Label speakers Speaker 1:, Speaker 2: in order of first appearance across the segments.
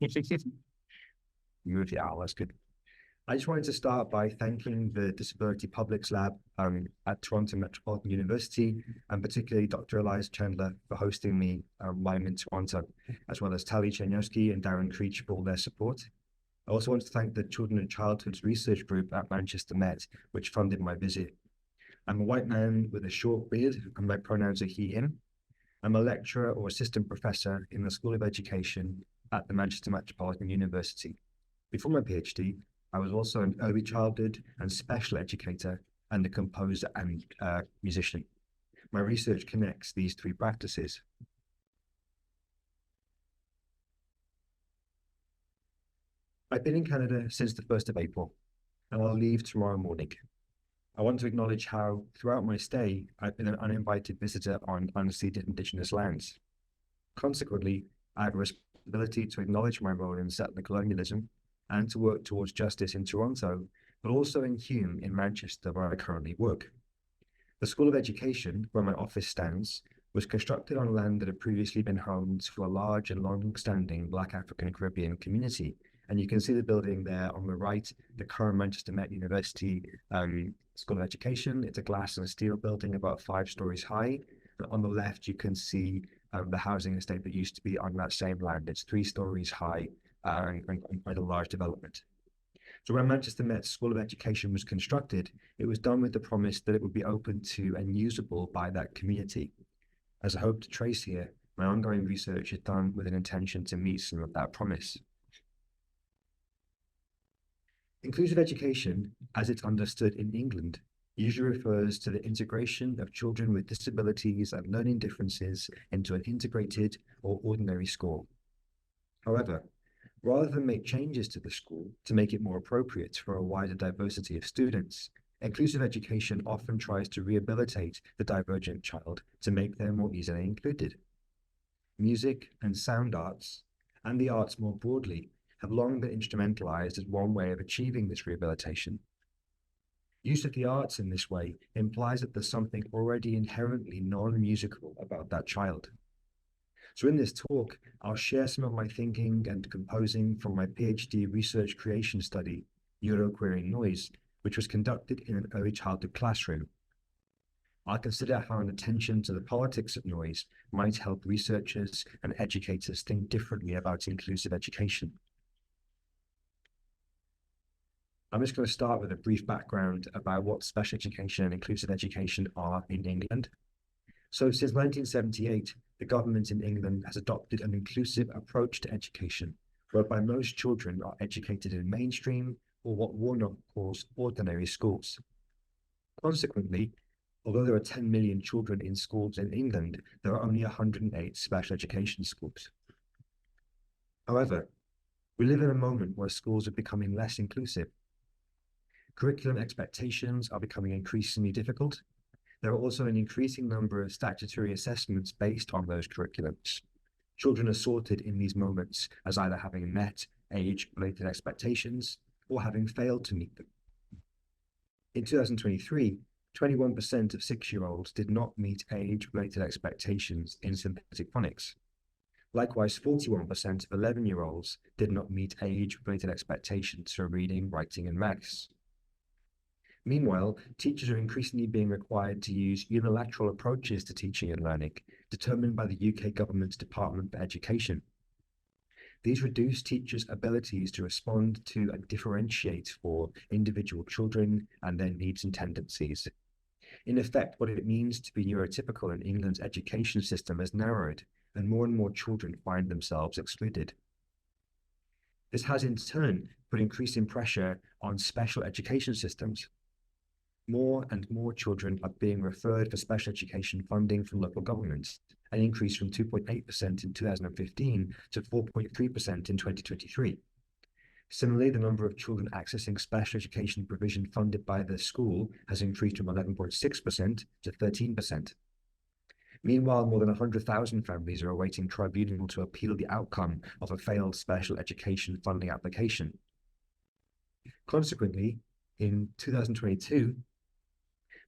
Speaker 1: Yeah, that's good. I just wanted to start by thanking the Disability Publics Lab at Toronto Metropolitan University, and particularly Dr. Elias Chandler for hosting me while I'm in Toronto, as well as Tali Cheniowski and Darren Creech for all their support. I also want to thank the Children and Childhoods Research Group at Manchester Met, which funded my visit. I'm a white man with a short beard, and my pronouns are he, him. I'm a lecturer or assistant professor in the School of Education at the Manchester Metropolitan University. Before my PhD, I was also an early childhood and special educator and a composer and musician. My research connects these three practices. I've been in Canada since the 1st of April, and I'll leave tomorrow morning. I want to acknowledge how, throughout my stay, I've been an uninvited visitor on unceded Indigenous lands. Consequently, I have a responsibility to acknowledge my role in settler colonialism and to work towards justice in Toronto, but also in Hume in Manchester, where I currently work. The School of Education, where my office stands, was constructed on land that had previously been home to a large and long-standing Black African Caribbean community. And you can see the building there on the right, the current Manchester Met University School of Education. It's a glass and steel building about 5 stories high. And on the left, you can see the housing estate that used to be on that same land. It's 3 stories high and quite a large development. So when Manchester Met School of Education was constructed, it was done with the promise that it would be open to and usable by that community. As I hope to trace here, my ongoing research is done with an intention to meet some of that promise. Inclusive education, as it's understood in England, usually refers to the integration of children with disabilities and learning differences into an integrated or ordinary school. However, rather than make changes to the school to make it more appropriate for a wider diversity of students, inclusive education often tries to rehabilitate the divergent child to make them more easily included. Music and sound arts, and the arts more broadly, have long been instrumentalized as one way of achieving this rehabilitation. Use of the arts in this way implies that there's something already inherently non-musical about that child. So in this talk, I'll share some of my thinking and composing from my PhD research creation study, Neuroqueering Noise, which was conducted in an early childhood classroom. I'll consider how an attention to the politics of noise might help researchers and educators think differently about inclusive education. I'm just going to start with a brief background about what special education and inclusive education are in England. So since 1978, the government in England has adopted an inclusive approach to education, whereby most children are educated in mainstream or what Warnock calls ordinary schools. Consequently, although there are 10 million children in schools in England, there are only 108 special education schools. However, we live in a moment where schools are becoming less inclusive. Curriculum expectations are becoming increasingly difficult. There are also an increasing number of statutory assessments based on those curriculums. Children are sorted in these moments as either having met age-related expectations or having failed to meet them. In 2023, 21% of 6-year-olds did not meet age-related expectations in synthetic phonics. Likewise, 41% of 11-year-olds did not meet age-related expectations for reading, writing, and maths. Meanwhile, teachers are increasingly being required to use unilateral approaches to teaching and learning, determined by the UK government's Department for Education. These reduce teachers' abilities to respond to and differentiate for individual children and their needs and tendencies. In effect, what it means to be neurotypical in England's education system has narrowed, and more children find themselves excluded. This has in turn put increasing pressure on special education systems. More and more children are being referred for special education funding from local governments, an increase from 2.8% in 2015 to 4.3% in 2023. Similarly, the number of children accessing special education provision funded by the school has increased from 11.6% to 13%. Meanwhile, more than 100,000 families are awaiting tribunal to appeal the outcome of a failed special education funding application. Consequently, in 2022,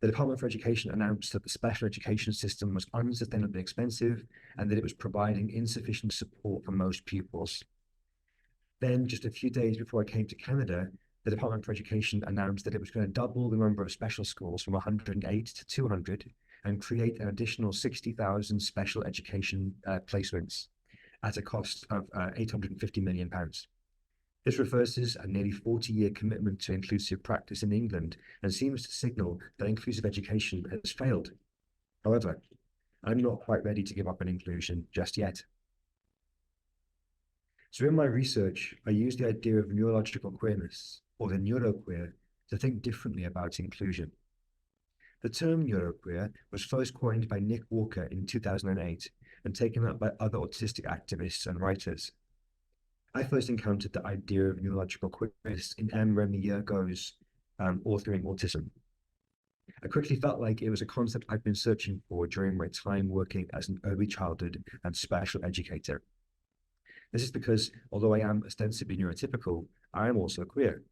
Speaker 1: the Department for Education announced that the special education system was unsustainably expensive and that it was providing insufficient support for most pupils. Then, just a few days before I came to Canada, the Department for Education announced that it was going to double the number of special schools from 108 to 200 and create an additional 60,000 special education placements at a cost of £850 million. This reverses a nearly 40-year commitment to inclusive practice in England and seems to signal that inclusive education has failed. However, I'm not quite ready to give up on inclusion just yet. So in my research, I used the idea of neurological queerness, or the neuroqueer, to think differently about inclusion. The term neuroqueer was first coined by Nick Walker in 2008 and taken up by other autistic activists and writers. I first encountered the idea of neurological queerness in M. Remy Yergo's Authoring Autism. I quickly felt like it was a concept I'd been searching for during my time working as an early childhood and special educator. This is because, although I am ostensibly neurotypical, I am also queer.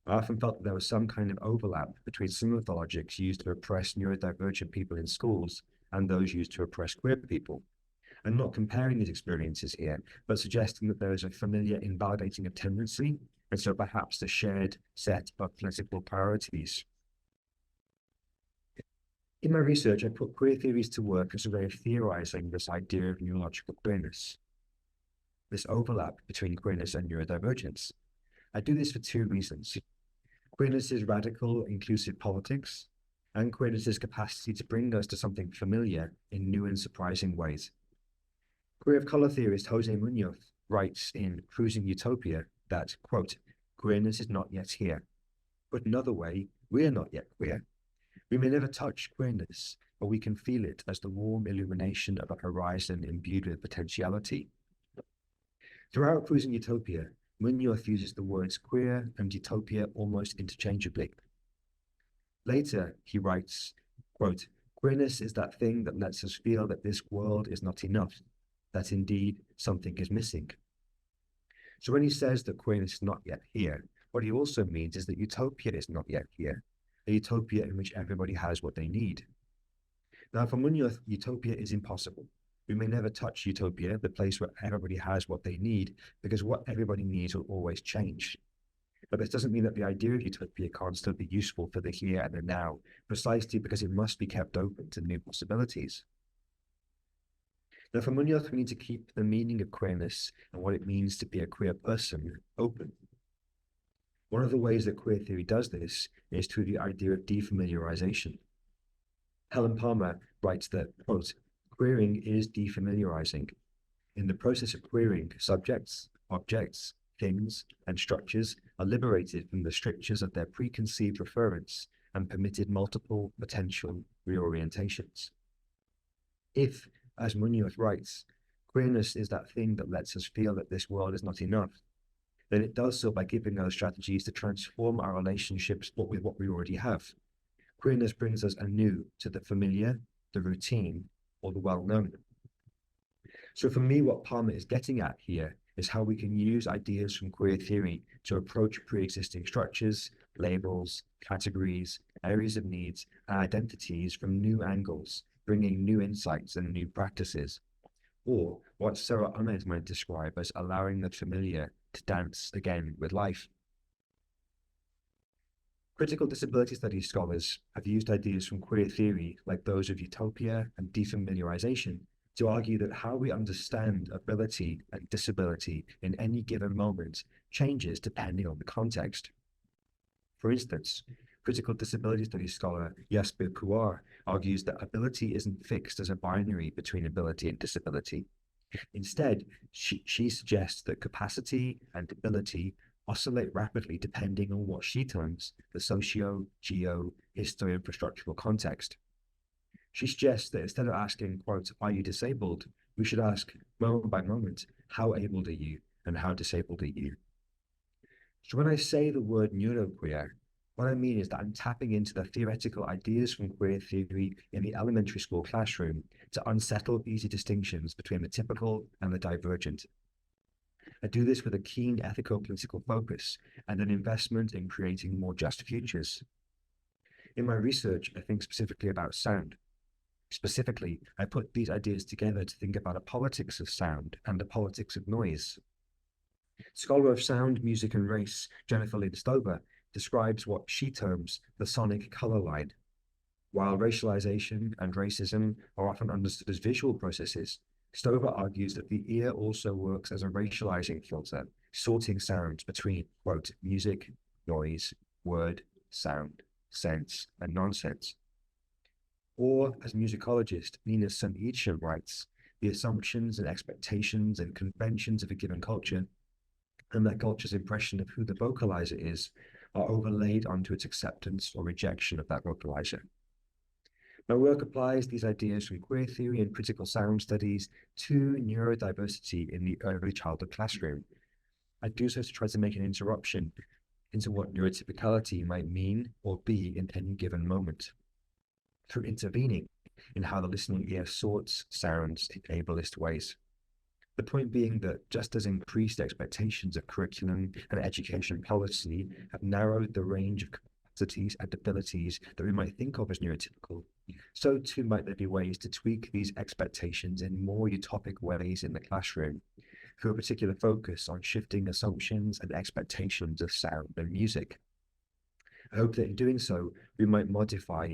Speaker 1: I often felt that there was some kind of overlap between some of the logics used to oppress neurodivergent people in schools and those used to oppress queer people. I'm not comparing these experiences here, but suggesting that there is a familiar invalidating of tendency, and so perhaps a shared set of political priorities. In my research, I put queer theories to work as a way of theorizing this idea of neurological queerness, this overlap between queerness and neurodivergence. I do this for two reasons. Queerness's radical, inclusive politics, and queerness's capacity to bring us to something familiar in new and surprising ways. Queer of color theorist Jose Munoz writes in Cruising Utopia that, quote, queerness is not yet here. Put another way, we are not yet queer. We may never touch queerness, but we can feel it as the warm illumination of a horizon imbued with potentiality. Throughout Cruising Utopia, Munoz uses the words queer and utopia almost interchangeably. Later, he writes, quote, queerness is that thing that lets us feel that this world is not enough, that indeed something is missing. So when he says that queerness is not yet here, what he also means is that utopia is not yet here, a utopia in which everybody has what they need. Now, for Munoz, utopia is impossible. We may never touch utopia, the place where everybody has what they need, because what everybody needs will always change. But this doesn't mean that the idea of utopia can't still be useful for the here and the now, precisely because it must be kept open to new possibilities. Now, for Munoz, we need to keep the meaning of queerness and what it means to be a queer person open. One of the ways that queer theory does this is through the idea of defamiliarization. Helen Palmer writes that, quote, queering is defamiliarizing. In the process of queering, subjects, objects, things, and structures are liberated from the strictures of their preconceived reference and permitted multiple potential reorientations. If, as Munoz writes, queerness is that thing that lets us feel that this world is not enough, then it does so by giving us strategies to transform our relationships with what we already have. Queerness brings us anew to the familiar, the routine, or the well-known. So for me, what Palmer is getting at here is how we can use ideas from queer theory to approach pre-existing structures, labels, categories, areas of needs, and identities from new angles, bringing new insights and new practices. Or what Sarah Ahmed might describe as allowing the familiar to dance again with life. Critical disability studies scholars have used ideas from queer theory, like those of utopia and defamiliarization, to argue that how we understand ability and disability in any given moment changes depending on the context. For instance, critical disability studies scholar Jasper Kuar argues that ability isn't fixed as a binary between ability and disability. Instead, she suggests that capacity and ability oscillate rapidly depending on what she terms the socio, geo, histo-infrastructural context. She suggests that instead of asking, quote, are you disabled, we should ask, moment by moment, how able are you and how disabled are you? So when I say the word neuroqueer, what I mean is that I'm tapping into the theoretical ideas from queer theory in the elementary school classroom to unsettle easy distinctions between the typical and the divergent. I do this with a keen ethico-political focus and an investment in creating more just futures. In my research, I think specifically about sound. Specifically, I put these ideas together to think about a politics of sound and a politics of noise. Scholar of sound, music, and race, Jennifer Lynn Stover, describes what she terms the sonic color line. While racialization and racism are often understood as visual processes, Stover argues that the ear also works as a racializing filter, sorting sounds between, quote, music, noise, word, sound, sense, and nonsense. Or, as musicologist Nina Sun-Eacham writes, the assumptions and expectations and conventions of a given culture and that culture's impression of who the vocalizer is are overlaid onto its acceptance or rejection of that vocalizer. My work applies these ideas from queer theory and critical sound studies to neurodiversity in the early childhood classroom. I do so to try to make an interruption into what neurotypicality might mean or be in any given moment, through intervening in how the listening ear sorts sounds in ableist ways. The point being that just as increased expectations of curriculum and education policy have narrowed the range of capacities and abilities that we might think of as neurotypical, so too might there be ways to tweak these expectations in more utopic ways in the classroom, through a particular focus on shifting assumptions and expectations of sound and music. I hope that in doing so, we might modify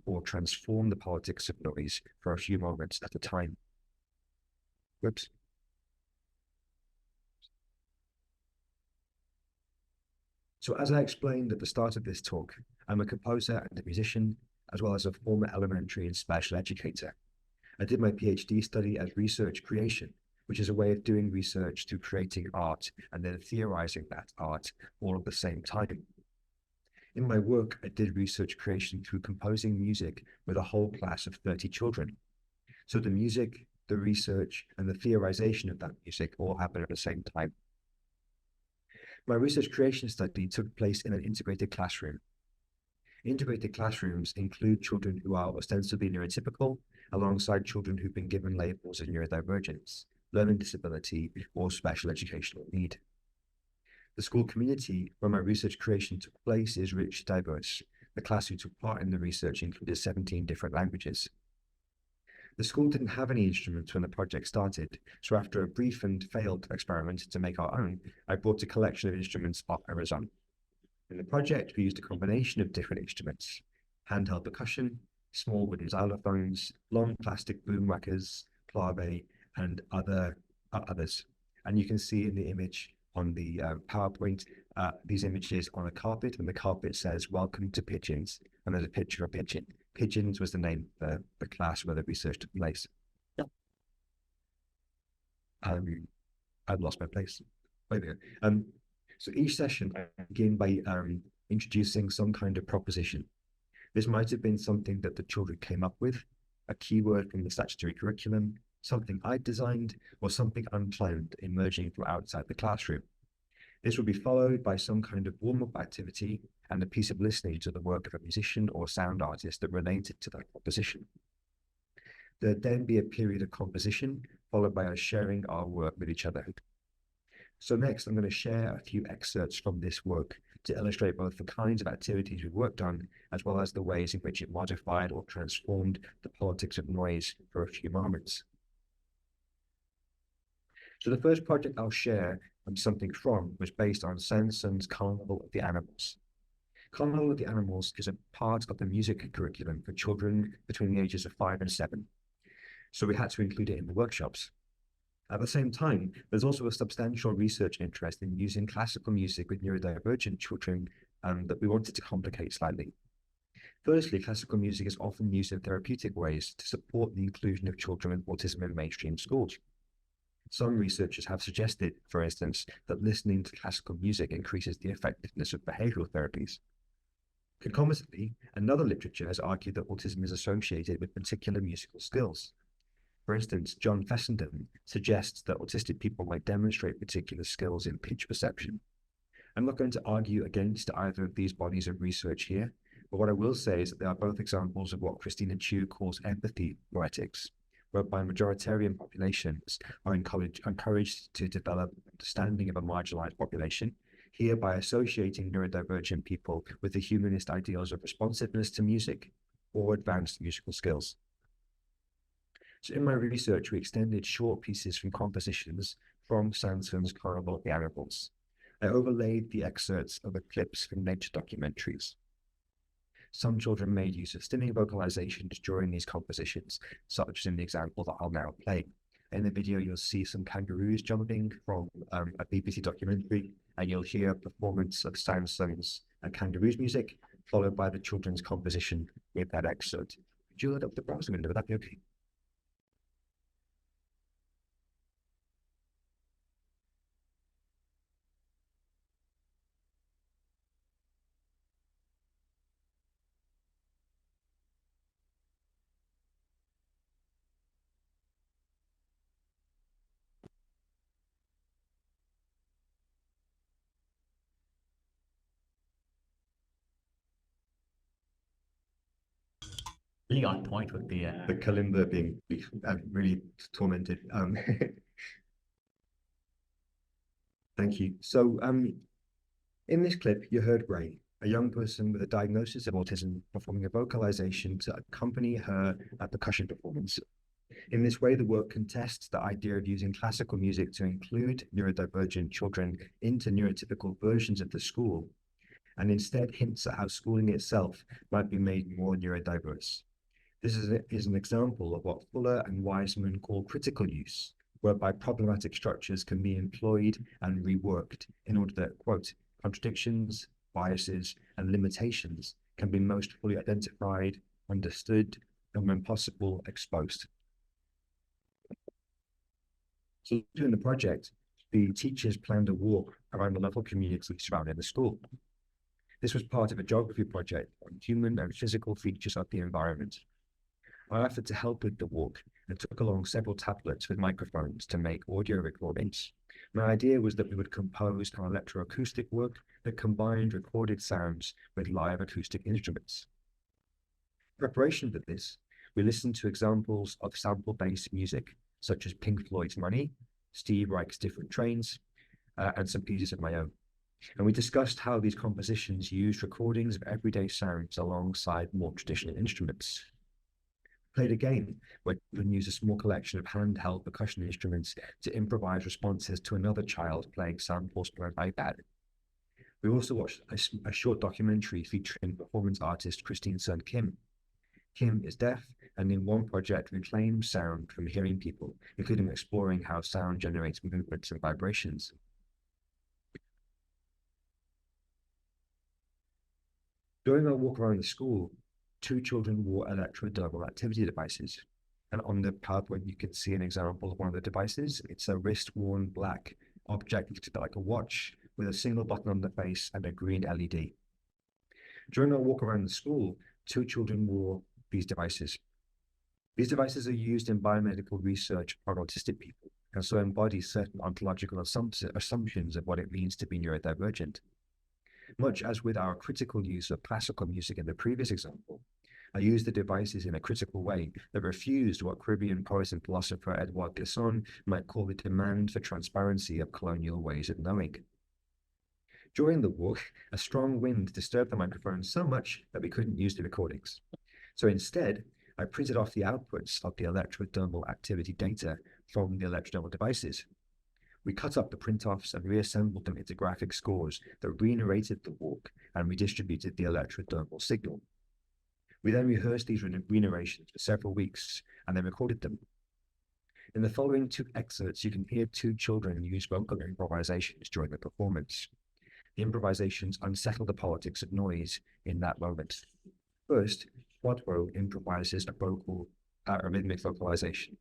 Speaker 1: or transform the politics of noise for a few moments at a time. Whoops. So as I explained at the start of this talk, I'm a composer and a musician, as well as a former elementary and special educator. I did my PhD study as research creation, which is a way of doing research through creating art and then theorizing that art all at the same time. In my work, I did research creation through composing music with a whole class of 30 children. So the music, the research, and the theorization of that music all happen at the same time. My research creation study took place in an integrated classroom. Integrated classrooms include children who are ostensibly neurotypical, alongside children who've been given labels of neurodivergence, learning disability, or special educational need. The school community where my research creation took place is richly diverse. The class who took part in the research included 17 different languages. The school didn't have any instruments when the project started, so after a brief and failed experiment to make our own, I brought a collection of instruments off Amazon. In the project, we used a combination of different instruments: handheld percussion, small wooden xylophones, long plastic boom whackers, clave, and others. And you can see in the image on the PowerPoint, these images on a carpet, and the carpet says, "Welcome to Pigeons," and there's a picture of a pigeon. Pigeons was the name of the class where the research took place. Yeah. I've lost my place. Wait a minute. So each session, I begin by introducing some kind of proposition. This might have been something that the children came up with, a keyword from the statutory curriculum, something I designed, or something unplanned emerging from outside the classroom. This would be followed by some kind of warm-up activity and a piece of listening to the work of a musician or sound artist that related to that proposition. There'd then be a period of composition, followed by us sharing our work with each other. So next, I'm going to share a few excerpts from this work to illustrate both the kinds of activities we worked on, as well as the ways in which it modified or transformed the politics of noise for a few moments. So the first project I'll share something from was based on Sanson's Carnival of the Animals. Carnival of the Animals is a part of the music curriculum for children between the ages of 5 and 7. So we had to include it in the workshops. At the same time, there's also a substantial research interest in using classical music with neurodivergent children that we wanted to complicate slightly. Firstly, classical music is often used in therapeutic ways to support the inclusion of children with autism in mainstream schools. Some researchers have suggested, for instance, that listening to classical music increases the effectiveness of behavioral therapies. Concomitantly, another literature has argued that autism is associated with particular musical skills. For instance, John Fessenden suggests that autistic people might demonstrate particular skills in pitch perception. I'm not going to argue against either of these bodies of research here, but what I will say is that they are both examples of what Christina Chu calls empathy poetics, whereby majoritarian populations are encouraged to develop understanding of a marginalized population, here by associating neurodivergent people with the humanist ideals of responsiveness to music or advanced musical skills. So in my research, we extended short pieces from compositions from Sanson's Horrible Animals. I overlaid the excerpts of the clips from nature documentaries. Some children made use of stinging vocalizations during these compositions, such as in the example that I'll now play. In the video, you'll see some kangaroos jumping from a BBC documentary, and you'll hear a performance of Sanson's and kangaroos music, followed by the children's composition with that excerpt. Would you load up the browser window? Would that be okay?
Speaker 2: Really on point with the
Speaker 1: kalimba being really tormented. Thank you. So in this clip, you heard Ray, a young person with a diagnosis of autism, performing a vocalization to accompany her percussion performance. In this way, the work contests the idea of using classical music to include neurodivergent children into neurotypical versions of the school, and instead hints at how schooling itself might be made more neurodiverse. This is an example of what Fuller and Wiseman call critical use, whereby problematic structures can be employed and reworked in order that, quote, contradictions, biases, and limitations can be most fully identified, understood, and when possible, exposed. So during the project, the teachers planned a walk around the local community surrounding the school. This was part of a geography project on human and physical features of the environment. I offered to help with the walk and took along several tablets with microphones to make audio recordings. My idea was that we would compose an electroacoustic work that combined recorded sounds with live acoustic instruments. In preparation for this, we listened to examples of sample-based music, such as Pink Floyd's Money, Steve Reich's Different Trains, and some pieces of my own. And we discussed how these compositions used recordings of everyday sounds alongside more traditional instruments. Played a game where children use a small collection of handheld percussion instruments to improvise responses to another child playing samples from an iPad. We also watched a short documentary featuring performance artist Christine's son Kim. Kim is deaf, and in one project reclaims sound from hearing people, including exploring how sound generates movements and vibrations. During our walk around the school, 2 children wore electrodermal activity devices. And on the PowerPoint, you can see an example of one of the devices. It's a wrist-worn black object like a watch with a single button on the face and a green LED. During our walk around the school, 2 children wore these devices. These devices are used in biomedical research on autistic people, and so embody certain ontological assumptions of what it means to be neurodivergent. Much as with our critical use of classical music in the previous example, I used the devices in a critical way that refused what Caribbean poet and philosopher Edouard Glissant might call the demand for transparency of colonial ways of knowing. During the walk, a strong wind disturbed the microphone so much that we couldn't use the recordings. So instead, I printed off the outputs of the electrodermal activity data from the electrodermal devices. We cut up the print-offs and reassembled them into graphic scores that re-narrated the walk and redistributed the electrodermal signal. We then rehearsed these re-narrations for several weeks and then recorded them. In the following 2 excerpts, you can hear 2 children use vocal improvisations during the performance. The improvisations unsettle the politics of noise in that moment. First, Quadro improvises a rhythmic vocalization.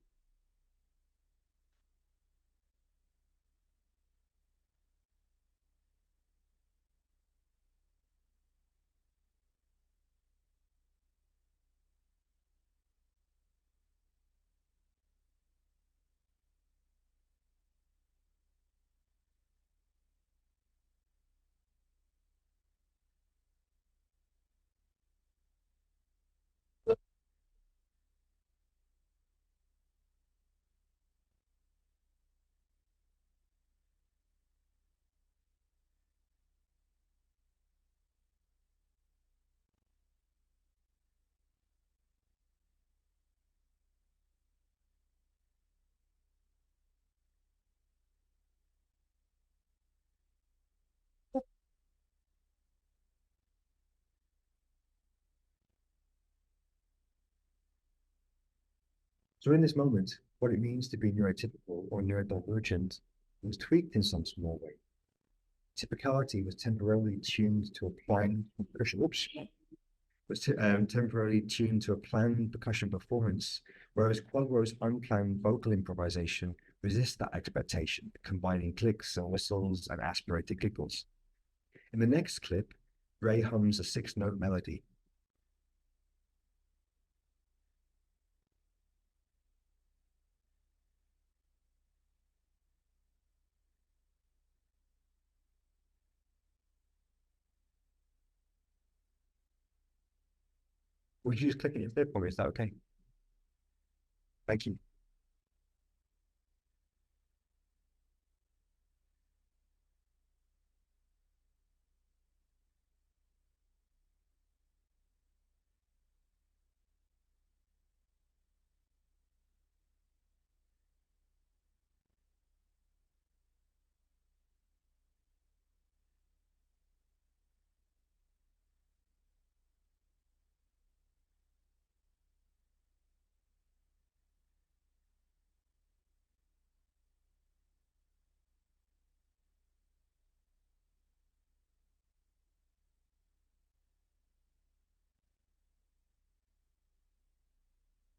Speaker 1: So in this moment, what it means to be neurotypical or neurodivergent was tweaked in some small way. Typicality was temporarily tuned to a planned percussion. Temporarily tuned to a planned percussion performance, whereas Quadro's unplanned vocal improvisation resists that expectation, combining clicks and whistles and aspirated giggles. In the next clip, Ray hums a 6-note melody. Would you just click it in there for me? Is that okay? Thank you.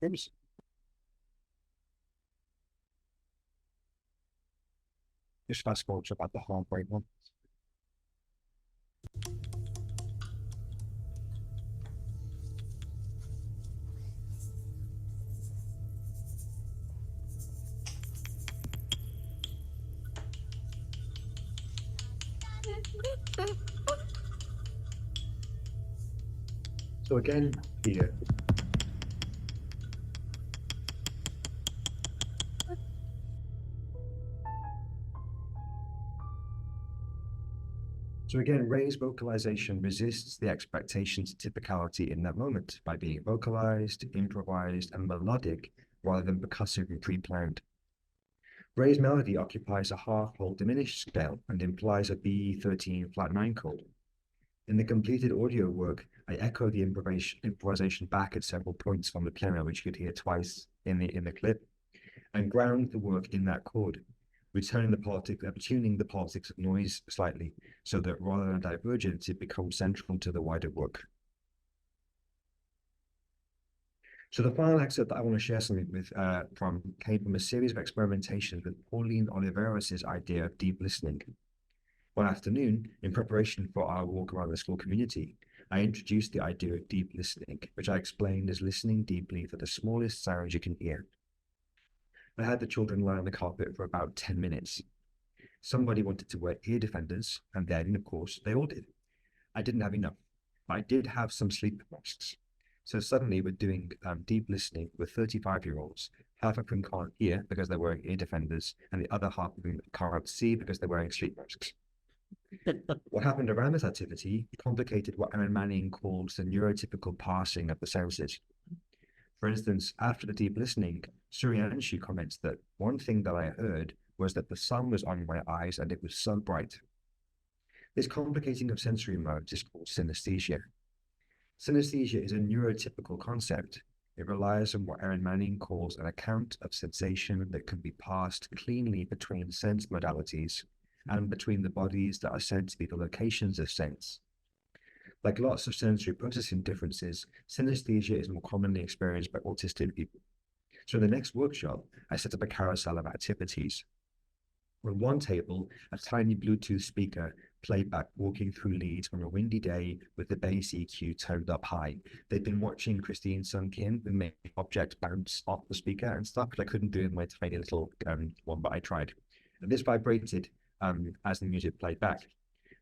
Speaker 1: Oops. Just fast forward to about the halfway one. So again, here. So again, Ray's vocalization resists the expectations of typicality in that moment by being vocalized, improvised, and melodic rather than percussive and pre-planned. Ray's melody occupies a half-whole diminished scale and implies a B13 flat 9 chord. In the completed audio work, I echo the improvisation back at several points from the piano, which you could hear twice in the clip, and ground the work in that chord, tuning the politics of noise slightly, so that rather than divergence, it becomes central to the wider work. So the final excerpt that I want to share something with came from a series of experimentations with Pauline Oliveros' idea of deep listening. One afternoon, in preparation for our walk around the school community, I introduced the idea of deep listening, which I explained as listening deeply for the smallest sounds you can hear. I had the children lie on the carpet for about 10 minutes. Somebody wanted to wear ear defenders, and then, of course, they all did. I didn't have enough, but I did have some sleep masks. So suddenly we're doing deep listening with 35-year-olds. Half of them can't hear because they're wearing ear defenders, and the other half of them can't see because they're wearing sleep masks. What happened around this activity complicated what Aaron Manning calls the neurotypical parsing of the senses. For instance, after the deep listening, Suryanshu comments that one thing that I heard was that the sun was on my eyes and it was so bright. This complicating of sensory modes is called synesthesia. Synesthesia is a neurotypical concept. It relies on what Aaron Manning calls an account of sensation that can be parsed cleanly between sense modalities and between the bodies that are said to be the locations of sense. Like lots of sensory processing differences, synesthesia is more commonly experienced by autistic people. So in the next workshop, I set up a carousel of activities. On one table, a tiny Bluetooth speaker played back walking through leads on a windy day with the bass EQ turned up high. They'd been watching Christine Sunkin make objects bounce off the speaker and stuff, but I couldn't do it in my tiny little one, but I tried. And this vibrated as the music played back.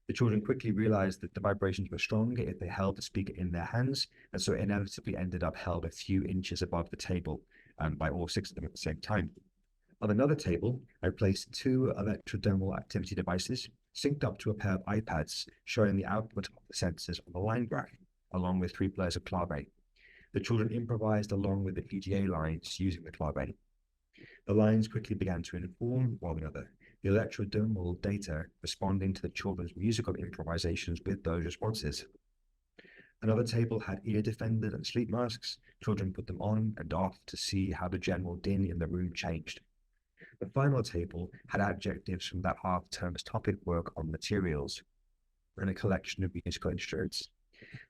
Speaker 1: The children quickly realized that the vibrations were stronger if they held the speaker in their hands, and so it inevitably ended up held a few inches above the table by all 6 of them at the same time. On another table, I placed 2 electrodermal activity devices synced up to a pair of iPads showing the output of the sensors on the line graph, along with 3 players of clave. The children improvised along with the PGA lines using the clave. The lines quickly began to inform one another, the electrodermal data responding to the children's musical improvisations with those responses. Another table had ear defenders and sleep masks. Children put them on and off to see how the general din in the room changed. The final table had adjectives from that half-term's topic work on materials and a collection of musical instruments.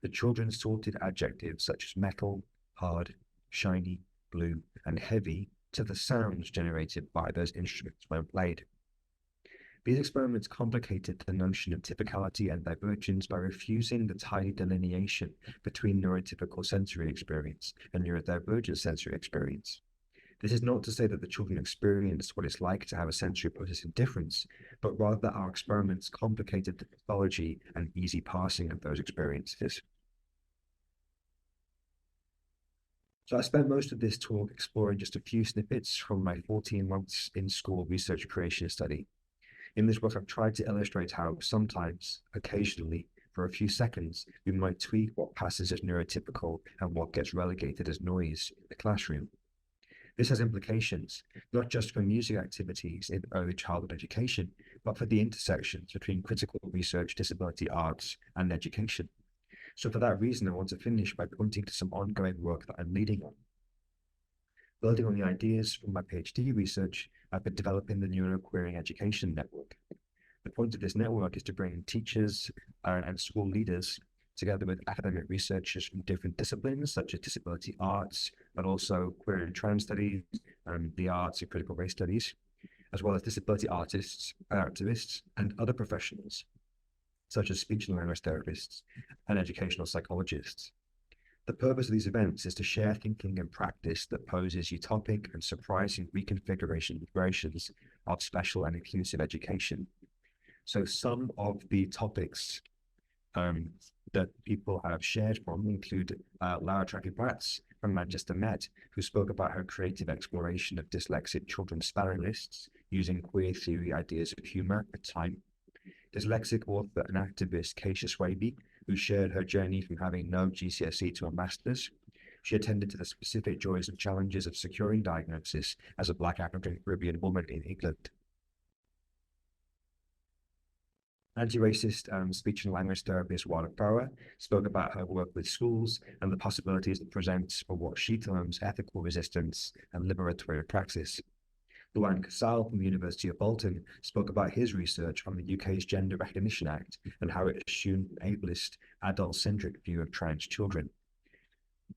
Speaker 1: The children sorted adjectives such as metal, hard, shiny, blue, and heavy to the sounds generated by those instruments when played. These experiments complicated the notion of typicality and divergence by refusing the tight delineation between neurotypical sensory experience and neurodivergent sensory experience. This is not to say that the children experienced what it's like to have a sensory processing difference, but rather that our experiments complicated the pathology and easy parsing of those experiences. So I spent most of this talk exploring just a few snippets from my 14 months in school research curation study. In this work, I've tried to illustrate how sometimes, occasionally, for a few seconds, we might tweak what passes as neurotypical and what gets relegated as noise in the classroom. This has implications, not just for music activities in early childhood education, but for the intersections between critical research, disability arts, and education. So for that reason, I want to finish by pointing to some ongoing work that I'm leading on. Building on the ideas from my PhD research, I've been developing the Neuroqueering Education Network. The point of this network is to bring teachers and school leaders together with academic researchers from different disciplines, such as disability arts, but also queer and trans studies, the arts and critical race studies, as well as disability artists, activists, and other professionals, such as speech and language therapists and educational psychologists. The purpose of these events is to share thinking and practice that poses utopic and surprising reconfigurations of special and inclusive education. So some of the topics that people have shared from include Lara Tracky-Bratz from Manchester Met, who spoke about her creative exploration of dyslexic children's spelling lists using queer theory ideas of humor and time. Dyslexic author and activist Keisha Swaby, who shared her journey from having no GCSE to a master's. She attended to the specific joys and challenges of securing diagnosis as a Black African Caribbean woman in England. Anti-racist speech and language therapist Wanda Farah spoke about her work with schools and the possibilities it presents for what she terms ethical resistance and liberatory praxis. Luan Casal from the University of Bolton spoke about his research on the UK's Gender Recognition Act and how it assumed an ableist, adult-centric view of trans children.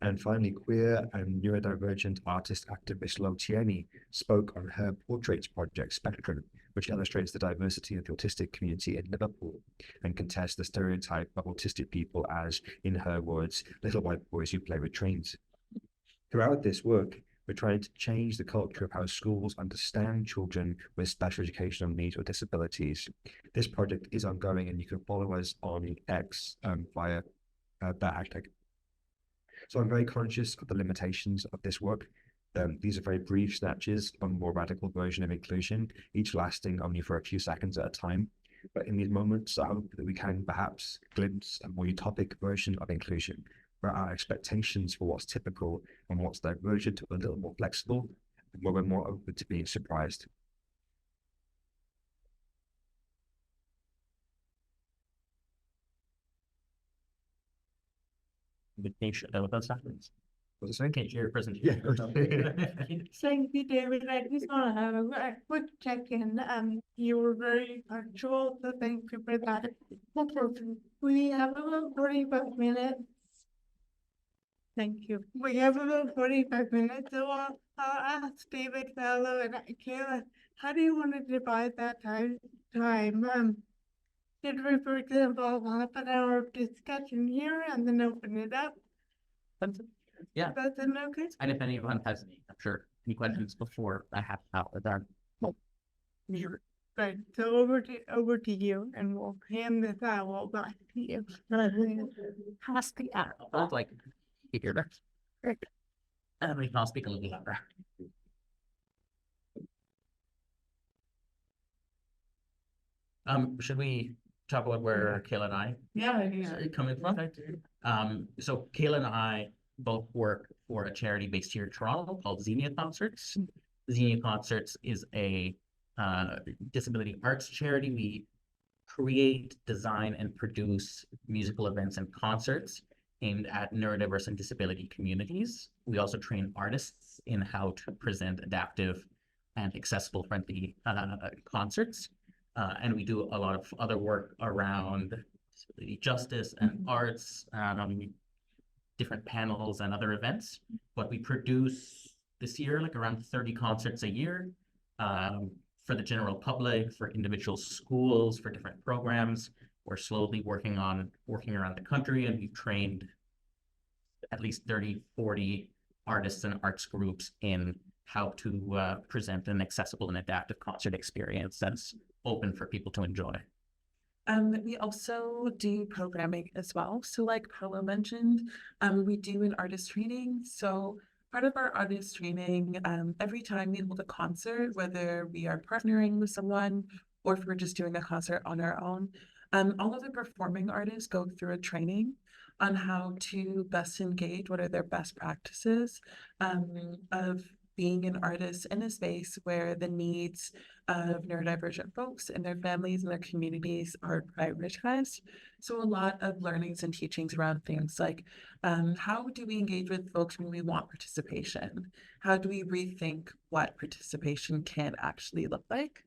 Speaker 1: And finally, queer and neurodivergent artist activist Lo Tierney spoke on her portraits project, Speculative, which illustrates the diversity of the autistic community in Liverpool and contests the stereotype of autistic people as, in her words, little white boys who play with trains. Throughout this work, we're trying to change the culture of how schools understand children with special educational needs or disabilities. This project is ongoing, and you can follow us on X via that hashtag. So I'm very conscious of the limitations of this work. These are very brief snatches of a more radical version of inclusion, each lasting only for a few seconds at a time. But in these moments, I hope that we can perhaps glimpse a more utopic version of inclusion, where our expectations for what's typical and what's divergent are a little more flexible, and where we're more open to being surprised. Was it saying?
Speaker 2: Can't share your presentation.
Speaker 3: Thank you, David. I just want to have a quick check-in. You were very punctual, so thank you for that. We have about 45 minutes. Thank you. We have about 45 minutes, so I'll ask David, Paolo, and Kayla, how do you want to divide that time? Should we, for example, half an hour of discussion here and then open it up?
Speaker 2: Yeah.
Speaker 3: That's okay.
Speaker 2: And if anyone has any questions before I have out with that.
Speaker 3: Right. So over to you, and we'll hand this out back to you.
Speaker 2: Pass the out. Like here. Great. And we can all speak a little louder. Should we talk about where Kayla and I
Speaker 3: Yeah.
Speaker 2: coming from? So Kayla and I both work for a charity based here in Toronto called Xenia Concerts. Xenia Concerts is a disability arts charity. We create, design, and produce musical events and concerts aimed at neurodiverse and disability communities. We also train artists in how to present adaptive and accessible friendly concerts. And we do a lot of other work around disability justice and arts, different panels and other events. But we produce this year like around 30 concerts a year for the general public, for individual schools, for different programs. We're slowly working around the country, and we've trained at least 30, 40 artists and arts groups in how to present an accessible and adaptive concert experience that's open for people to enjoy.
Speaker 4: We also do programming as well. So like Paolo mentioned, we do an artist training. So part of our artist training, every time we hold a concert, whether we are partnering with someone or if we're just doing a concert on our own, all of the performing artists go through a training on how to best engage, what are their best practices of being an artist in a space where the needs of neurodivergent folks and their families and their communities are prioritized. So a lot of learnings and teachings around things like how do we engage with folks when we want participation? How do we rethink what participation can actually look like?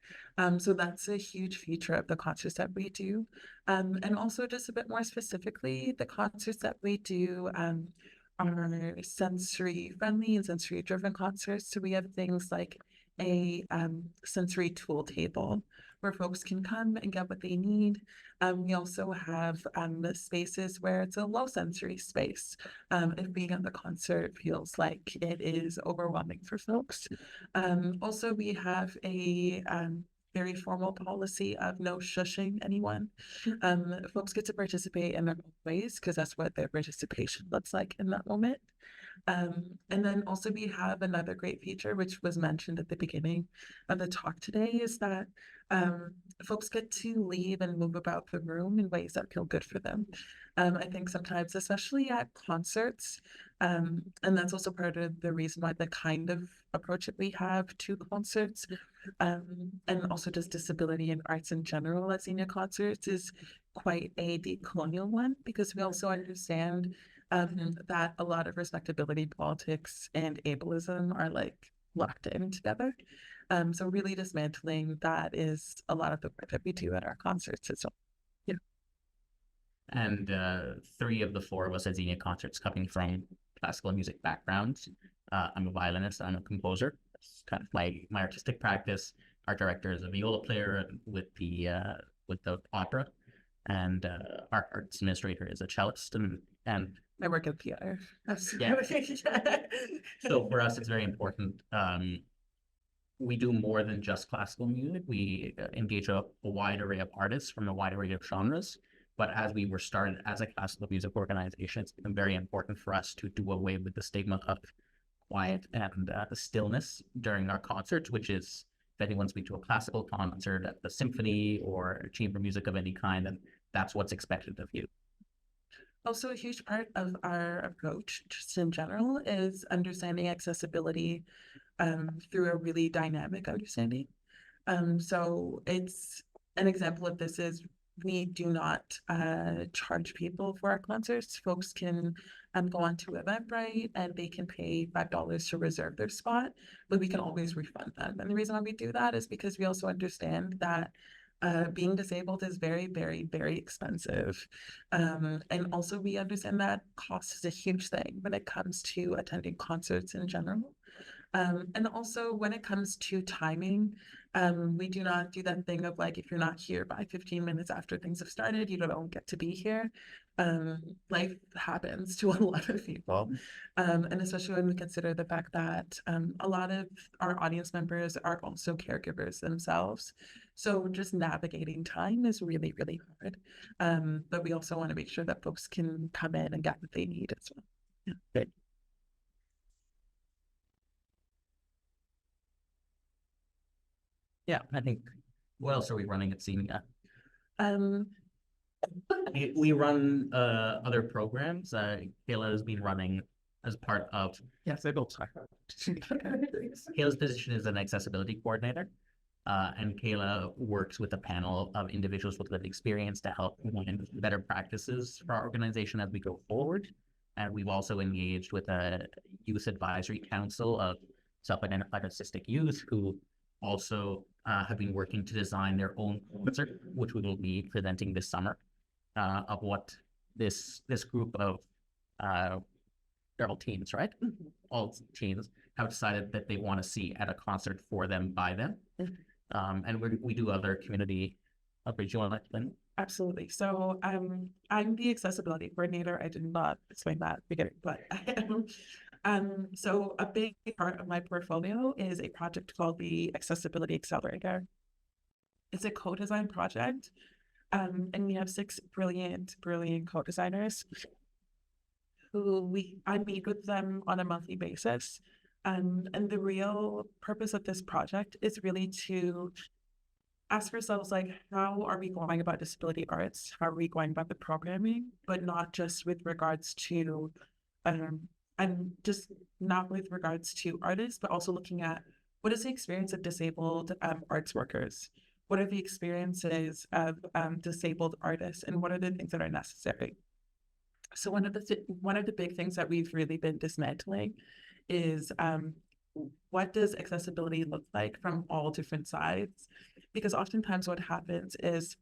Speaker 4: So that's a huge feature of the concerts that we do. And also just a bit more specifically, the concerts that we do are sensory friendly and sensory driven concerts. So we have things like a sensory tool table where folks can come and get what they need. We also have the spaces where it's a low sensory space if being at the concert feels like it is overwhelming for folks. Also, we have a very formal policy of no shushing anyone. Folks get to participate in their own ways because that's what their participation looks like in that moment. And then also we have another great feature, which was mentioned at the beginning of the talk today, is that folks get to leave and move about the room in ways that feel good for them. I think sometimes, especially at concerts, and that's also part of the reason why the kind of approach that we have to concerts, and also just disability and arts in general at Xenia Concerts is quite a decolonial one, because we also understand that a lot of respectability politics and ableism are like locked in together. So really dismantling that is a lot of the work that we do at our concerts as well. Yeah.
Speaker 2: And 3 of the 4 of us at Xenia Concerts coming from classical music backgrounds. I'm a violinist, I'm a composer. That's kind of my artistic practice. Our director is a viola player with the opera, and our arts administrator is a cellist, and
Speaker 4: I work at theater.
Speaker 2: Yeah. So for us, it's very important. We do more than just classical music. We engage a wide array of artists from a wide array of genres. But as we were started as a classical music organization, it's been very important for us to do away with the stigma of quiet and stillness during our concerts, which is, if anyone's been to a classical concert at the symphony or chamber music of any kind, then that's what's expected of you.
Speaker 4: Also, a huge part of our approach, just in general, is understanding accessibility through a really dynamic understanding. So it's an example of this is we do not charge people for our concerts. Folks can go onto Eventbrite and they can pay $5 to reserve their spot, but we can always refund them. And the reason why we do that is because we also understand that being disabled is very, very, very expensive. And also we understand that cost is a huge thing when it comes to attending concerts in general. And also when it comes to timing, we do not do that thing of like, if you're not here by 15 minutes after things have started, you don't get to be here. Life happens to a lot of people. And especially when we consider the fact that a lot of our audience members are also caregivers themselves. So just navigating time is really, really hard. But we also want to make sure that folks can come in and get what they need as well. Yeah.
Speaker 2: Good. Yeah, I think, what else are we running at Xenia? We run other programs. Kayla has been running as part of.
Speaker 4: Yes, I don't.
Speaker 2: Kayla's position is an accessibility coordinator, and Kayla works with a panel of individuals with lived experience to help find better practices for our organization as we go forward. And we've also engaged with a youth advisory council of self-identified autistic youth who also have been working to design their own concert, which we will be presenting this summer, of what this group of they're all teens, right? All teens have decided that they want to see at a concert for them, by them. And we do other community outreach. You want to explain?
Speaker 4: Absolutely. So I'm the accessibility coordinator. I did not explain that at the beginning, but I am. So a big part of my portfolio is a project called the Accessibility Accelerator. It's a co-design project, and we have 6 brilliant co-designers who I meet with them on a monthly basis. And the real purpose of this project is really to ask ourselves, like, how are we going about disability arts? How are we going about the programming? But not just with regards to, and just not with regards to artists, but also looking at what is the experience of disabled arts workers? What are the experiences of disabled artists? And what are the things that are necessary? So one of the big things that we've really been dismantling is what does accessibility look like from all different sides? Because oftentimes what happens is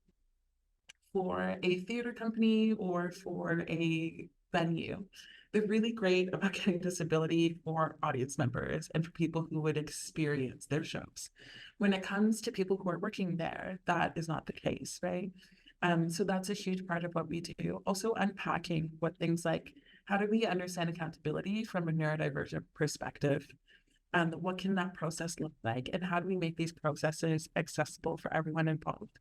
Speaker 4: for a theater company or for a venue, they're really great about getting disability for audience members and for people who would experience their shows. When it comes to people who are working there, that is not the case, right? So that's a huge part of what we do. Also unpacking what things like, how do we understand accountability from a neurodivergent perspective? And what can that process look like? And how do we make these processes accessible for everyone involved?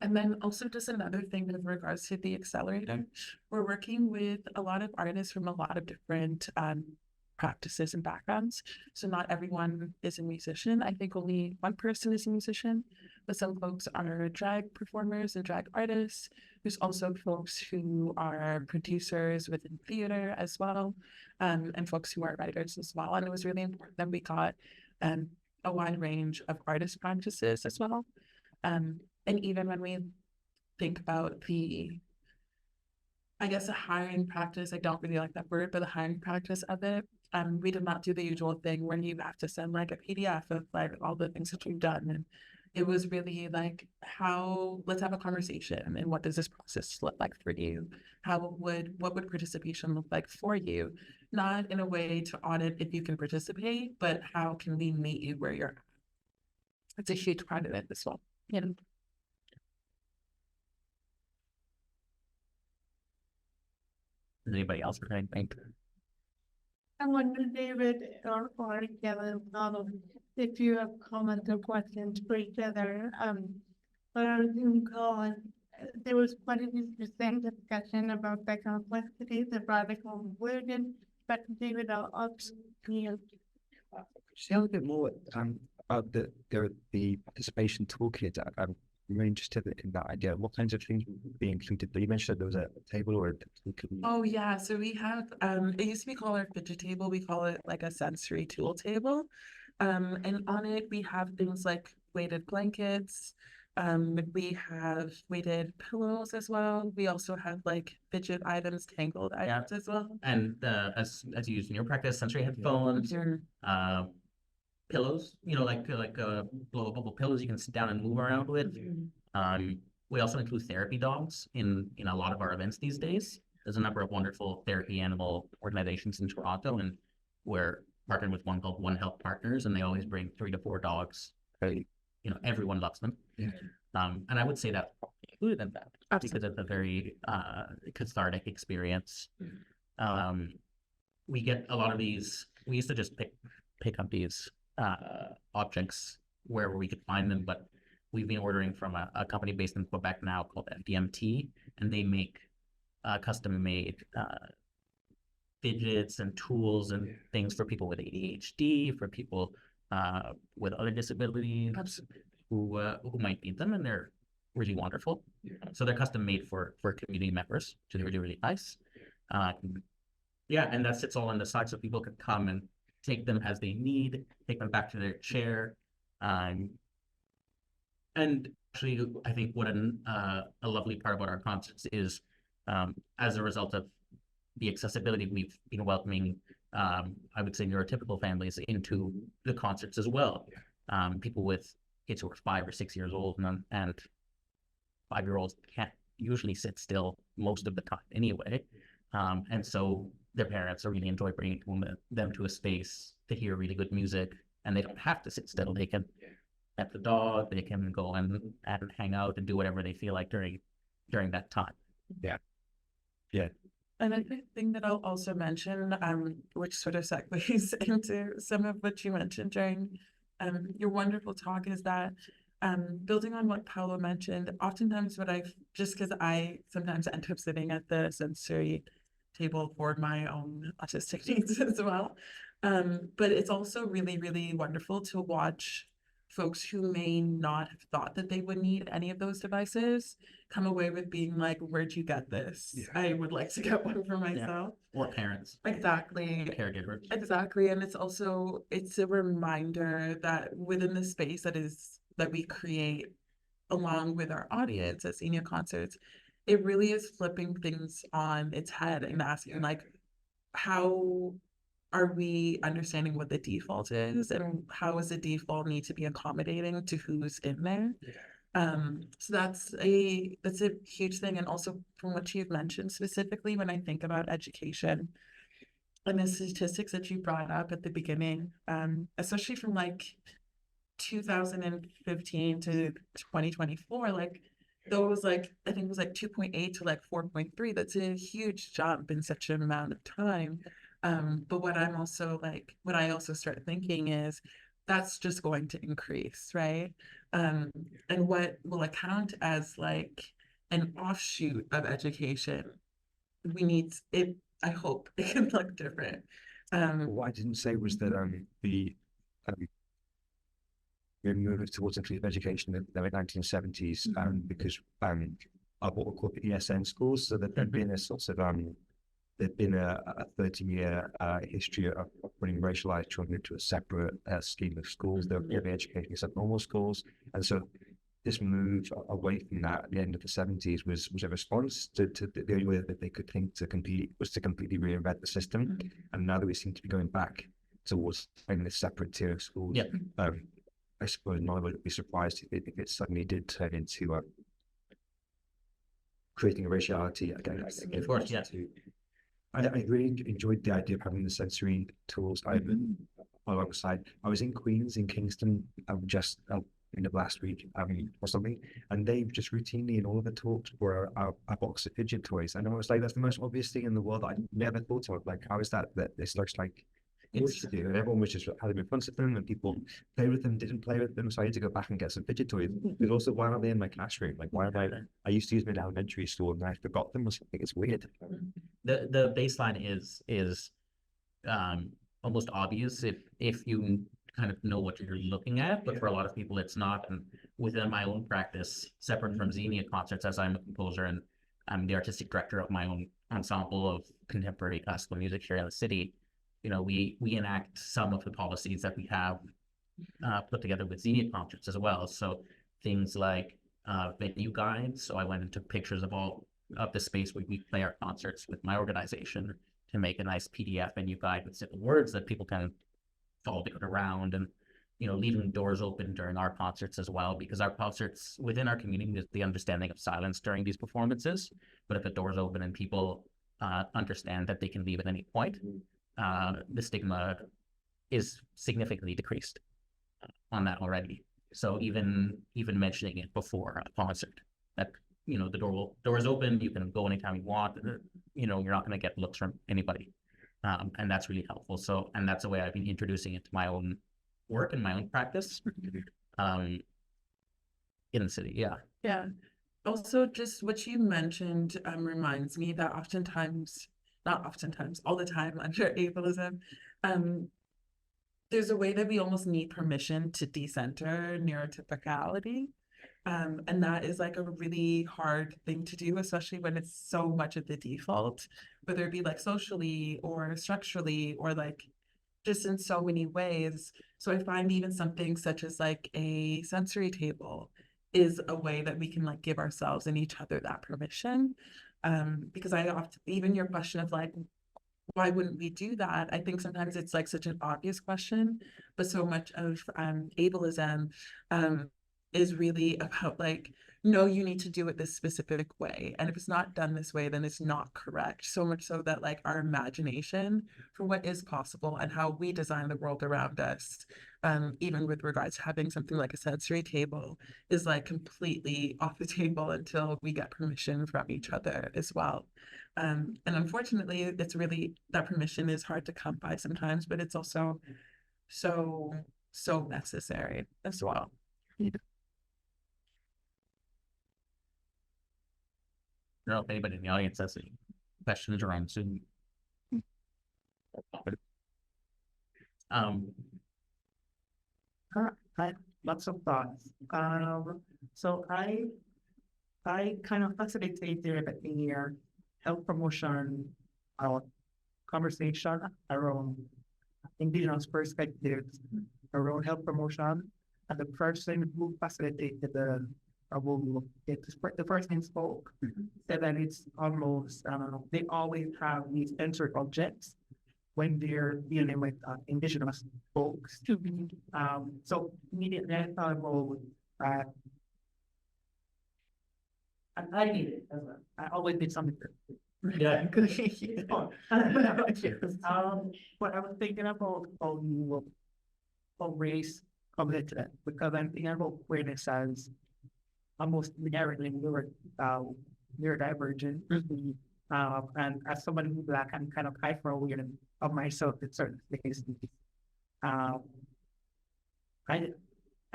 Speaker 4: And then also just another thing with regards to the accelerator, we're working with a lot of artists from a lot of different practices and backgrounds. So not everyone is a musician. I think only one person is a musician, but some folks are drag performers and drag artists. There's also folks who are producers within theater as well, and folks who are writers as well. And it was really important that we got a wide range of artist practices as well. And even when we think about I guess a hiring practice, I don't really like that word, but the hiring practice of it, we did not do the usual thing where you have to send like a PDF of like all the things that you've done. And it was really like, let's have a conversation, and what does this process look like for you? What would participation look like for you? Not in a way to audit if you can participate, but how can we meet you where you're at? It's a huge part of it as well. Yeah.
Speaker 2: Does anybody else have anything?
Speaker 3: I wonder, David or Kayla, if you have comments or questions for each other. But our Zoom call, there was quite an interesting discussion about the complexities of radical inclusion. But David, I'll you.
Speaker 1: Say a little bit more about the participation toolkit. I'm really interested in that idea. What kinds of things would be included? You mentioned there was a table or a toolkit.
Speaker 4: Oh yeah, so we have it used to be called our fidget table. We call it like a sensory tool table, and on it we have things like weighted blankets. We have weighted pillows as well. We also have like fidget items, tangled items as well.
Speaker 2: And as you use in your practice, sensory headphones, pillows, like blow bubble pillows you can sit down and move around with. We also include therapy dogs in a lot of our events these days. There's a number of wonderful therapy animal organizations in Toronto, and we're partnered with one called One Health Partners, and they always bring 3 to 4 dogs. Everyone loves them.
Speaker 1: Yeah.
Speaker 2: And I would say that included in that.
Speaker 4: Absolutely.
Speaker 2: Because it's a very cathartic experience. We get a lot of these. We used to just pick up these objects wherever we could find them, but we've been ordering from a company based in Quebec now called FDMT, and they make custom-made fidgets and tools and things for people with ADHD, for people with other disabilities who might need them, and they're really wonderful. So they're custom made for community members, which is really, really nice. And that sits all on the side so people can come and take them as they need, take them back to their chair. And actually, I think what a lovely part about our concerts is, as a result of the accessibility, we've been welcoming, I would say, neurotypical families into the concerts as well. People with kids who are 5 or 6 years old, and 5-year-olds can't usually sit still most of the time anyway. And so their parents really enjoy bringing them to a space to hear really good music, and they don't have to sit still. They can pet the dog, they can go and hang out and do whatever they feel like during that time.
Speaker 4: And I think that I'll also mention, which sort of segues into some of what you mentioned during your wonderful talk, is that building on what Paolo mentioned, oftentimes just because I sometimes end up sitting at the sensory table for my own autistic needs as well. But it's also really, really wonderful to watch folks who may not have thought that they would need any of those devices come away with being like, where'd you get this?
Speaker 1: Yeah.
Speaker 4: I would like to get one for myself.
Speaker 2: Or parents,
Speaker 4: Exactly.
Speaker 2: caregivers.
Speaker 4: Exactly. And it's a reminder that within the space that we create along with our audience at Xenia Concerts, it really is flipping things on its head and asking like, how are we understanding what the default is, and how does the default need to be accommodating to who's in there? So that's a huge thing. And also from what you've mentioned specifically, when I think about education and the statistics that you brought up at the beginning, especially from like 2015 to 2024, like those, like, I think it was like 2.8 to like 4.3. That's a huge jump in such an amount of time. But what I also start thinking is that's just going to increase, right? And what will account as like an offshoot of education, we need it. I hope it can look different.
Speaker 1: What I didn't say was that we moved towards inclusive education in the 1970s because of what we call ESN schools. So that there'd been a sort of there'd been a 30-year history of putting racialized children into a separate scheme of schools. They were purely educating subnormal schools, and so this move away from that at the end of the 70s was a response to the only way that they could think to compete was to completely reinvent the system. And now that we seem to be going back towards having this separate tier of schools, I suppose no one would be surprised if it suddenly did turn into creating a raciality again.
Speaker 2: Of course, yeah.
Speaker 1: I really enjoyed the idea of having the sensory tools alongside. I was in Queens, in Kingston, just end of last week or something, and they just routinely in all of the talks were a box of fidget toys, and I was like, that's the most obvious thing in the world that I never thought of. Like, how is that this looks like it's to do? And everyone was just had them in front of them, and people play with them, didn't play with them, so I had to go back and get some fidget toys. But also, why aren't they in my classroom? Like, why am I used to use them in elementary school and I forgot them. I think it's weird.
Speaker 2: The baseline is almost obvious if you kind of know what you're looking at, but for a lot of people it's not. And within my own practice, separate from Xenia Concerts, as I'm a composer and I'm the artistic director of my own ensemble of contemporary classical music here in the city, you know, we enact some of the policies that we have put together with Xenia Concerts as well. So things like venue guides. So I went and took pictures of all of the space where we play our concerts with my organization to make a nice PDF venue guide with simple words that people can follow it around, and you know, leaving doors open during our concerts as well, because our concerts within our community is the understanding of silence during these performances. But if the door's open and people understand that they can leave at any point, the stigma is significantly decreased on that already. So even mentioning it before a concert, that you know, the door is open, you can go anytime you want, you know, you're not going to get looks from anybody. And that's really helpful. So, and that's the way I've been introducing it to my own work and my own practice in the city. Yeah.
Speaker 4: Yeah. Also, just what you mentioned reminds me that not oftentimes, all the time under ableism, there's a way that we almost need permission to decenter neurotypicality. And that is like a really hard thing to do, especially when it's so much of the default, whether it be like socially or structurally or like just in so many ways. So I find even something such as like a sensory table is a way that we can like give ourselves and each other that permission. Because I often, even your question of like, why wouldn't we do that? I think sometimes it's like such an obvious question, but so much of ableism is really about like, no, you need to do it this specific way. And if it's not done this way, then it's not correct. So much so that like our imagination for what is possible and how we design the world around us, even with regards to having something like a sensory table, is like completely off the table until we get permission from each other as well. And unfortunately, it's really, that permission is hard to come by sometimes, but it's also so necessary as well.
Speaker 2: I don't know if anybody in the audience has any questions around Zoom.
Speaker 5: I have lots of thoughts. So I kind of facilitate the health promotion conversation around indigenous perspectives around health promotion, and the person who facilitated the person spoke said that it's almost they always have these censored objects when they're dealing with indigenous folks. So immediately I thought about and I did it as well. I always did something.
Speaker 2: Yeah.
Speaker 5: But I was thinking about how race comes into that, because I'm thinking about queerness as almost inherently neurodivergent. And as somebody who's Black, I'm kind of hyper-aware of myself in certain cases. I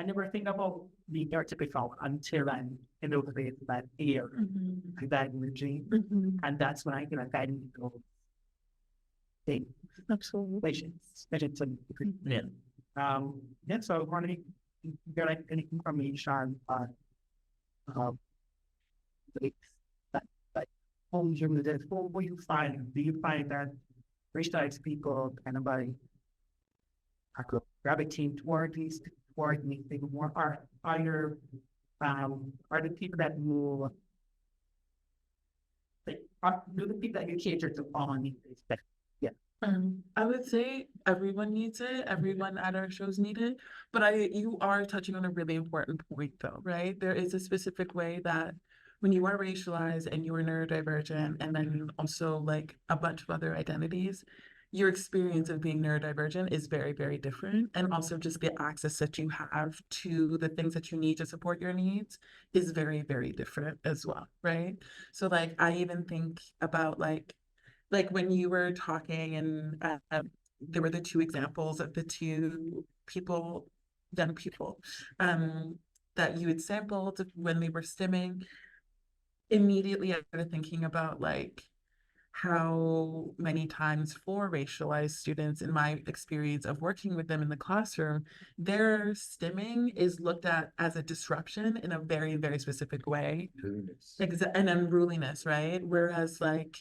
Speaker 5: never think about the neurotypical until I'm in those places that air, that energy, and that's when I can guide into things. Absolutely.
Speaker 2: Yeah.
Speaker 5: Yeah, so I want to get like any information on like homes you live. What do you find? Do you find that racialized people kind of like gravitating toward anything more? Are the people that you like, do the people that you cater to all need this? Yeah.
Speaker 4: I would say everyone needs it. Everyone at our shows need it. But you are touching on a really important point though, right? There is a specific way that when you are racialized and you are neurodivergent, and then also like a bunch of other identities, your experience of being neurodivergent is very, very different. And also just the access that you have to the things that you need to support your needs is very, very different as well, right? So like I even think about like when you were talking and there were the two examples of the two young people that you had sampled when they were stimming. Immediately I started thinking about like how many times for racialized students, in my experience of working with them in the classroom, their stimming is looked at as a disruption in a very, very specific way. And unruliness, right? Whereas like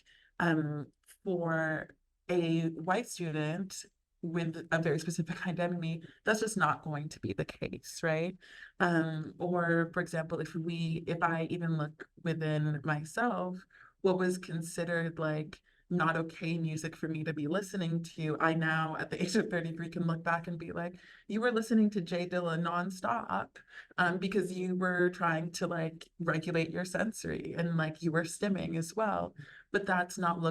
Speaker 4: for a white student with a very specific identity, that's just not going to be the case, right? Or for example, if I even look within myself, what was considered like not okay music for me to be listening to, I now at the age of 33 can look back and be like, you were listening to Jay Dilla nonstop because you were trying to like regulate your sensory and like you were stimming as well. But that's not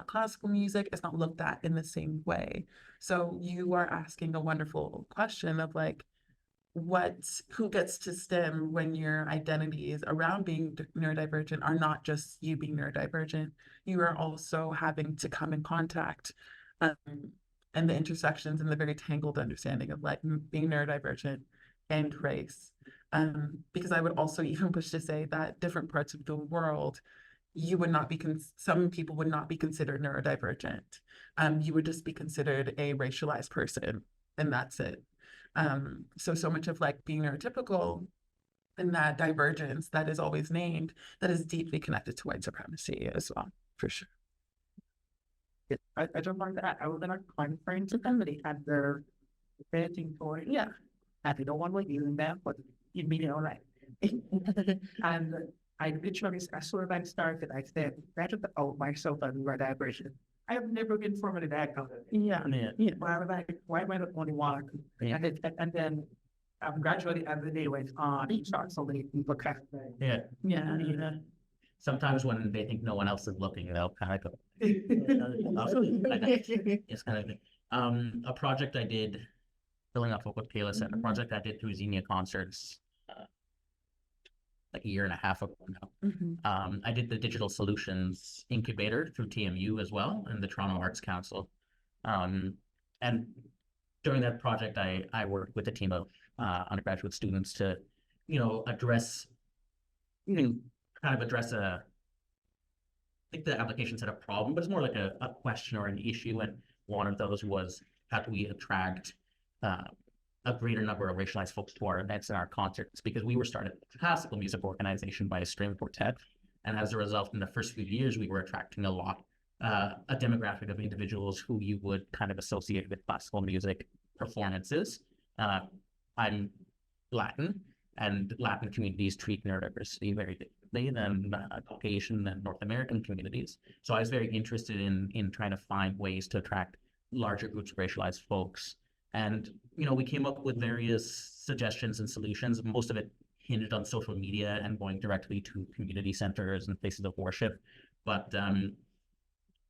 Speaker 4: classical music. It's not looked at in the same way. So you are asking a wonderful question of like, who gets to stem when your identities around being neurodivergent are not just you being neurodivergent, you are also having to come in contact and the intersections and the very tangled understanding of like being neurodivergent and race. Because I would also even push to say that different parts of the world, some people would not be considered neurodivergent. You would just be considered a racialized person, and that's it. So much of like being neurotypical and that divergence that is always named, that is deeply connected to white supremacy as well, for sure.
Speaker 5: I don't like that. I was in a conference and somebody had their painting for it.
Speaker 4: Yeah.
Speaker 5: And no one was using that, but you mean all right. And I literally, as soon as I started, I said, better out myself as neurodivergent. I have never been formally diagnosed.
Speaker 3: Yeah.
Speaker 2: Yeah.
Speaker 5: Why am I the only one?
Speaker 2: Yeah.
Speaker 5: And then gradually as the day went on, you start so many people kind of
Speaker 2: Yeah.
Speaker 3: Yeah.
Speaker 2: Sometimes when they think no one else is looking, they'll kind of go. It's kind of a project I did, filling up what Kayla said, a project I did through Xenia Concerts like a year and a half ago now. I did the digital solutions incubator through TMU as well and the Toronto Arts Council. And during that project, I worked with a team of undergraduate students to, address I think the application said a problem, but it's more like a question or an issue. And one of those was, how do we attract a greater number of racialized folks to our events and our concerts? Because we were started a classical music organization by a string quartet. And as a result, in the first few years, we were attracting a demographic of individuals who you would kind of associate with classical music performances. I'm Latin, and Latin communities treat neurodiversity very differently than Caucasian and North American communities. So I was very interested in trying to find ways to attract larger groups of racialized folks. And, we came up with various suggestions and solutions. Most of it hinged on social media and going directly to community centers and places of worship. But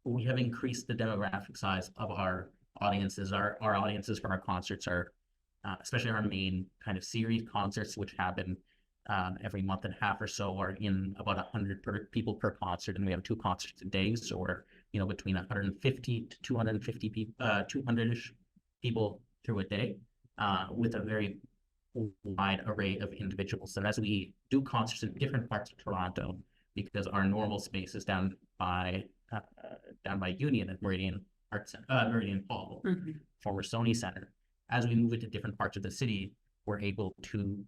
Speaker 2: we have increased the demographic size of our audiences. Our audiences for our concerts are, especially our main kind of series concerts, which happen every month and a half or so, are in about 100 people per concert. And we have 2 concerts a day. So we're, between 150 to 250 people, 200-ish people through a day, with a very wide array of individuals. And as we do concerts in different parts of Toronto, because our normal space is down by Union at Meridian Hall, former Sony Center. As we move into different parts of the city, we're able to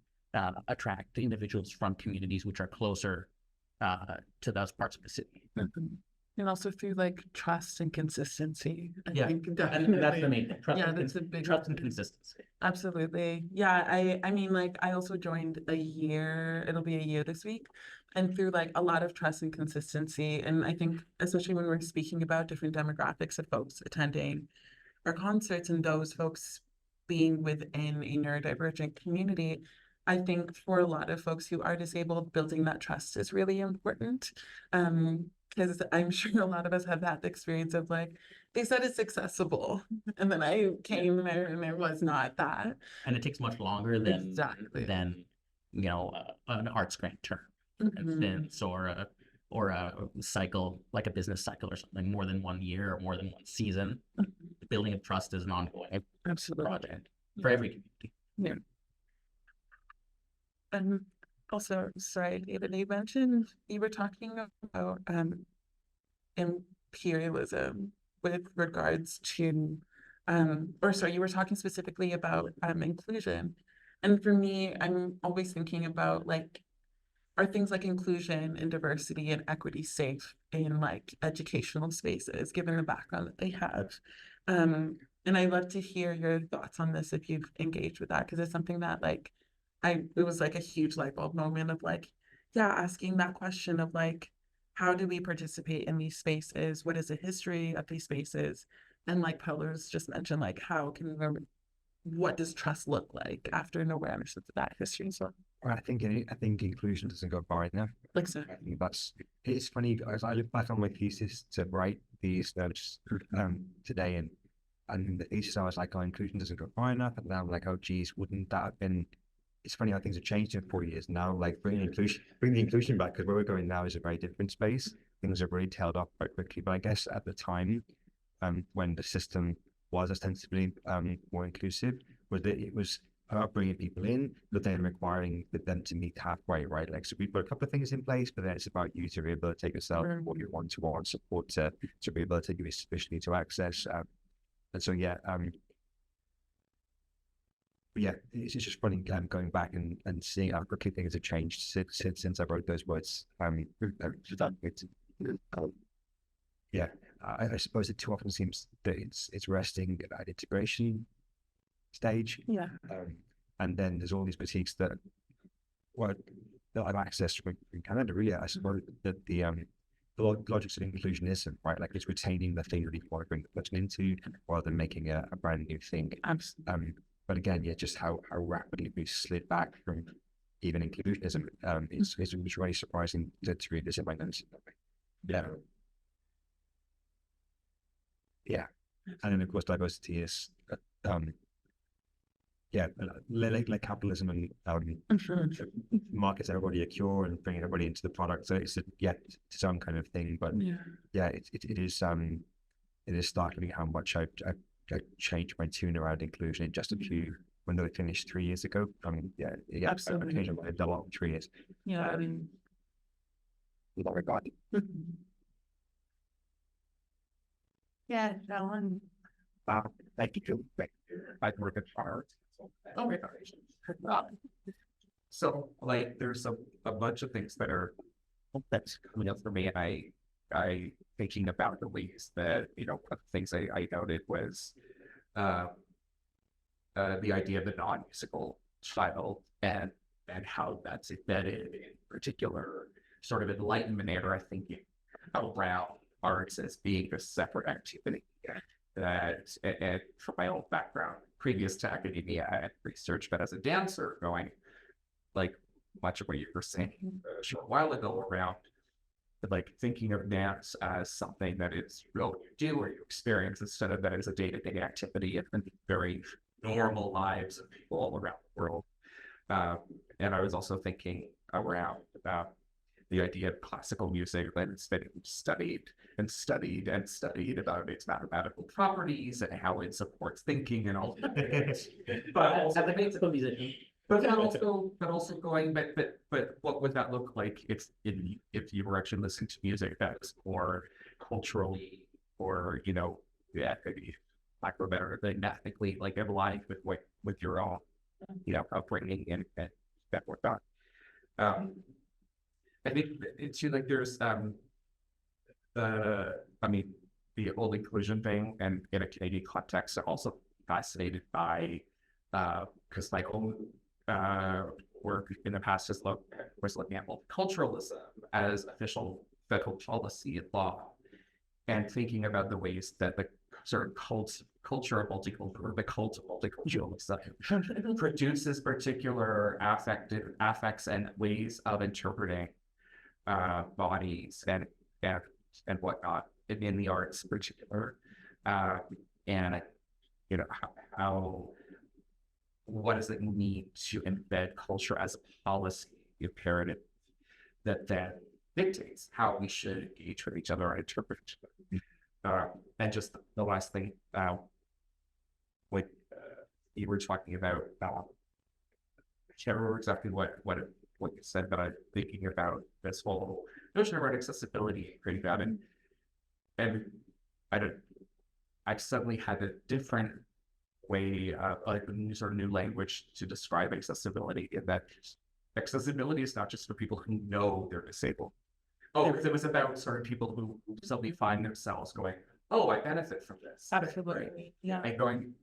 Speaker 2: attract individuals from communities which are closer to those parts of the city.
Speaker 4: And also through like trust and consistency. I think
Speaker 2: And that's the main thing.
Speaker 4: that's a big
Speaker 2: trust and consistency.
Speaker 4: Absolutely. Yeah, I mean, like, I also joined it'll be a year this week, and through like a lot of trust and consistency. And I think especially when we're speaking about different demographics of folks attending our concerts and those folks being within a neurodivergent community, I think for a lot of folks who are disabled, building that trust is really important. Because I'm sure a lot of us have had the experience of like, they said it's accessible, and then I came there and there was not that.
Speaker 2: And it takes much longer than
Speaker 4: Exactly.
Speaker 2: an arts grant term, for instance, or a cycle, like a business cycle or something, more than 1 year or more than 1 season. The building of trust is an ongoing project for every community.
Speaker 4: Yeah. And also, sorry, David, you mentioned you were talking about imperialism with regards to, you were talking specifically about inclusion. And for me, I'm always thinking about like, are things like inclusion and diversity and equity safe in like educational spaces, given the background that they have? And I'd love to hear your thoughts on this if you've engaged with that, because it's something that like, it was like a huge light bulb moment of like, asking that question of like, how do we participate in these spaces? What is the history of these spaces? And like Paolo's just mentioned, like, what does trust look like after an awareness of that history as well?
Speaker 1: I think inclusion doesn't go far enough.
Speaker 4: Like so.
Speaker 1: I think it's funny as I look back on my thesis to write these notes today, and the thesis I was like, inclusion doesn't go far enough, and now I'm like, oh geez, wouldn't that have been? It's funny how things have changed in 4 years now. Like bring the inclusion back, because where we're going now is a very different space. Things have really tailed off quite quickly. But I guess at the time, when the system was ostensibly more inclusive, it was about bringing people in, but then requiring them to meet halfway, right? Like, so we've got a couple of things in place, but then it's about you to rehabilitate yourself, what you want support to rehabilitate you sufficiently to access. And so it's just funny going back and seeing how quickly things have changed since I wrote those words. I suppose it too often seems that it's resting at integration stage.
Speaker 4: Yeah.
Speaker 1: And then there's all these critiques that I've accessed from Canada, really. I suppose that the logics of inclusion isn't, right? Like it's retaining the thing that you want to bring the person into rather than making a brand new thing. But again, yeah, just how rapidly we slid back from even inclusionism is really surprising to read this in my notes. Yeah. Yeah. And then of course diversity is like capitalism and markets everybody a cure and bring everybody into the product. So it's some kind of thing, but it is startling how much I changed my tune around inclusion in just a few when they finished 3 years ago.
Speaker 4: Absolutely.
Speaker 1: I changed my double up 3 years.
Speaker 4: Yeah, I mean,
Speaker 1: Without regard.
Speaker 3: Yeah, Ellen.
Speaker 6: Thank you. I work at art. So like there's a bunch of things that's coming up for me, and I thinking about the ways that, one of the things I noted was the idea of the non-musical child and how that's embedded in particular sort of enlightenment era thinking around arts as being a separate activity. That, and from my own background, previous to academia and research, but as a dancer, going like much of what you were saying a short while ago around like thinking of dance as something that is real you do or you experience instead of that as a day-to-day activity in very normal lives of people all around the world. And I was also thinking around about the idea of classical music that has been studied about its mathematical properties and how it supports thinking and all that. But also, but what would that look like if you were actually listening to music that's more culturally or maybe lack of a better thing, ethnically like in line with your own upbringing and that whatnot. I think it's like there's the whole inclusion thing, and in a Canadian context, I'm also fascinated by because my own work in the past was looking at multiculturalism as official federal policy and law, and thinking about the ways that the sort of culture of multicultural, the cult of multiculturalism produces particular affects and ways of interpreting bodies and whatnot in the arts in particular, and how what does it mean to embed culture as a policy imperative that then dictates how we should engage with each other and interpret each other. And just the last thing, when you were talking about, I can't remember exactly what you said, but I'm thinking about this whole notion about accessibility and creating that, and I've suddenly had a different way, like a sort of new language to describe accessibility, in that accessibility is not just for people who know they're disabled. It was about sort of people who suddenly find themselves going, oh, I benefit from this.
Speaker 4: absolutely. Yeah.
Speaker 6: And going,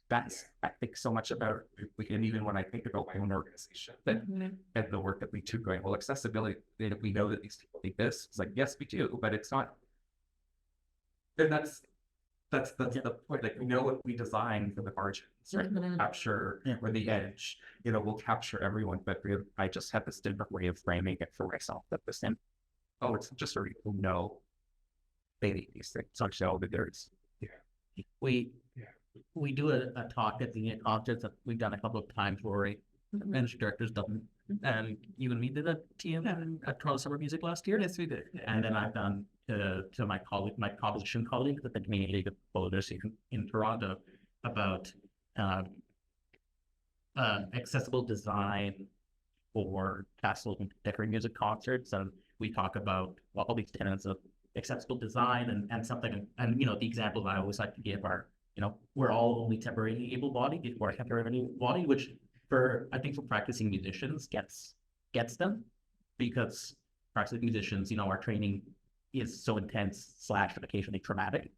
Speaker 6: that's, I think so much about, and even when I think about my own organization and the work that we do, going, well, accessibility, we know that these people need this. It's like, yes, we do, but it's not. And that's the point. Like, we know what we design for the margins, right? We'll capture or the edge, we'll capture everyone, but I just have this different way of framing it for myself, that this thing, it's just for people who know they need these things. So show that there's,
Speaker 2: we do a talk at the concerts that we've done a couple of times where a managing director's done, and you and me did a TM at Toronto Summer Music last year.
Speaker 4: Yes, we did.
Speaker 2: And then I've done to my composition colleague at the Canadian League of Voters in Toronto about accessible design for classical and contemporary music concerts, and we talk about all these tenets of accessible design and something. And the example I always like to give are, we're all only temporarily able-bodied before a temporarily able-bodied, which I think for practicing musicians gets them, because practicing musicians, our training is so intense / occasionally traumatic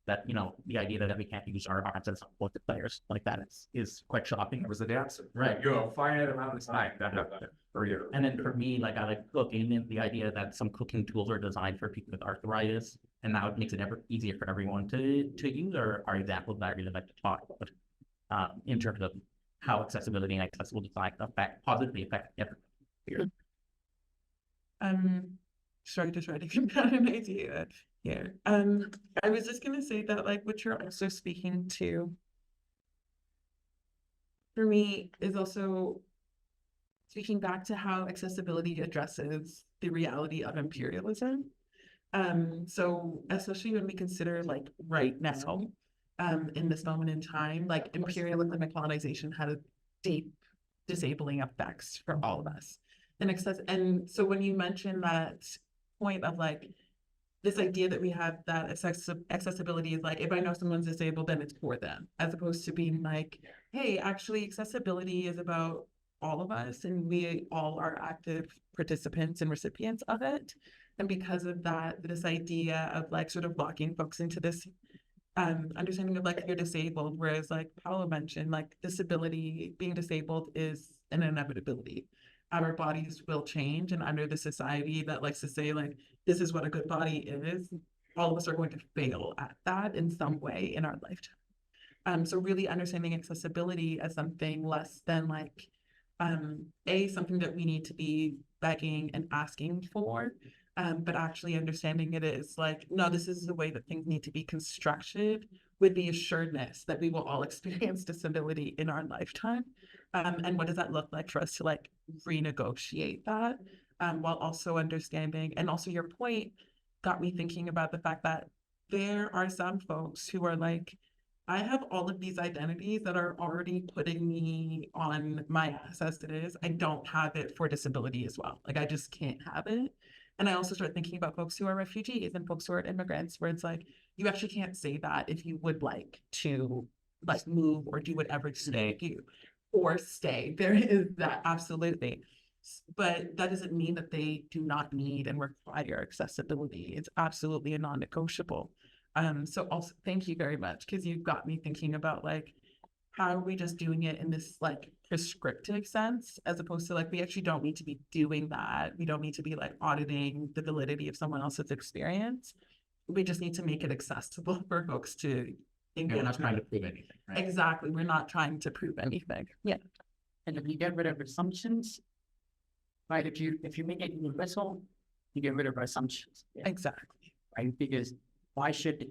Speaker 2: that, you know, the idea that we can't use our arms as multipliers like that is quite shocking.
Speaker 6: It was a dance.
Speaker 2: Right.
Speaker 6: You have finite amount of time for you.
Speaker 2: And then for me, like I like cooking, and the idea that some cooking tools are designed for people with arthritis, and now it makes it ever easier for everyone to use are examples that I really like to talk about in terms of how accessibility and accessible design positively affect everyone.
Speaker 4: Sorry to try to give out an idea here. I was just gonna say that like what you're also speaking to for me is also speaking back to how accessibility addresses the reality of imperialism. So especially when we consider like right now, in this moment in time, like imperialism and colonization had a deep disabling effects for all of us. And so when you mention that point of like this idea that we have that accessibility is like, if I know someone's disabled, then it's for them, as opposed to being like, hey, actually accessibility is about all of us and we all are active participants and recipients of it. And because of that, this idea of like sort of locking folks into this understanding of like you're disabled, whereas like Paolo mentioned, like disability, being disabled is an inevitability. Our bodies will change, and under the society that likes to say like this is what a good body is, all of us are going to fail at that in some way in our lifetime. So really understanding accessibility as something less than like something that we need to be begging and asking for, but actually understanding it is like, no, this is the way that things need to be constructed with the assuredness that we will all experience disability in our lifetime. And what does that look like for us to like renegotiate that, while also understanding, and also your point got me thinking about the fact that there are some folks who are like, I have all of these identities that are already putting me on my ass as it is. I don't have it for disability as well. Like I just can't have it. And I also start thinking about folks who are refugees and folks who are immigrants, where it's like, you actually can't say that if you would like to like move or do whatever to do or stay. There is that, absolutely. But that doesn't mean that they do not need and require accessibility. It's absolutely a non-negotiable. So also thank you very much, because you've got me thinking about like, how are we just doing it in this like prescriptive sense, as opposed to like, we actually don't need to be doing that. We don't need to be like auditing the validity of someone else's experience. We just need to make it accessible for folks to engage.
Speaker 2: We're not trying to prove anything, right?
Speaker 4: Exactly. We're not trying to prove anything. Yeah.
Speaker 5: And if you get rid of assumptions, right? If you make it universal, you get rid of assumptions.
Speaker 4: Exactly.
Speaker 5: Right? Because why should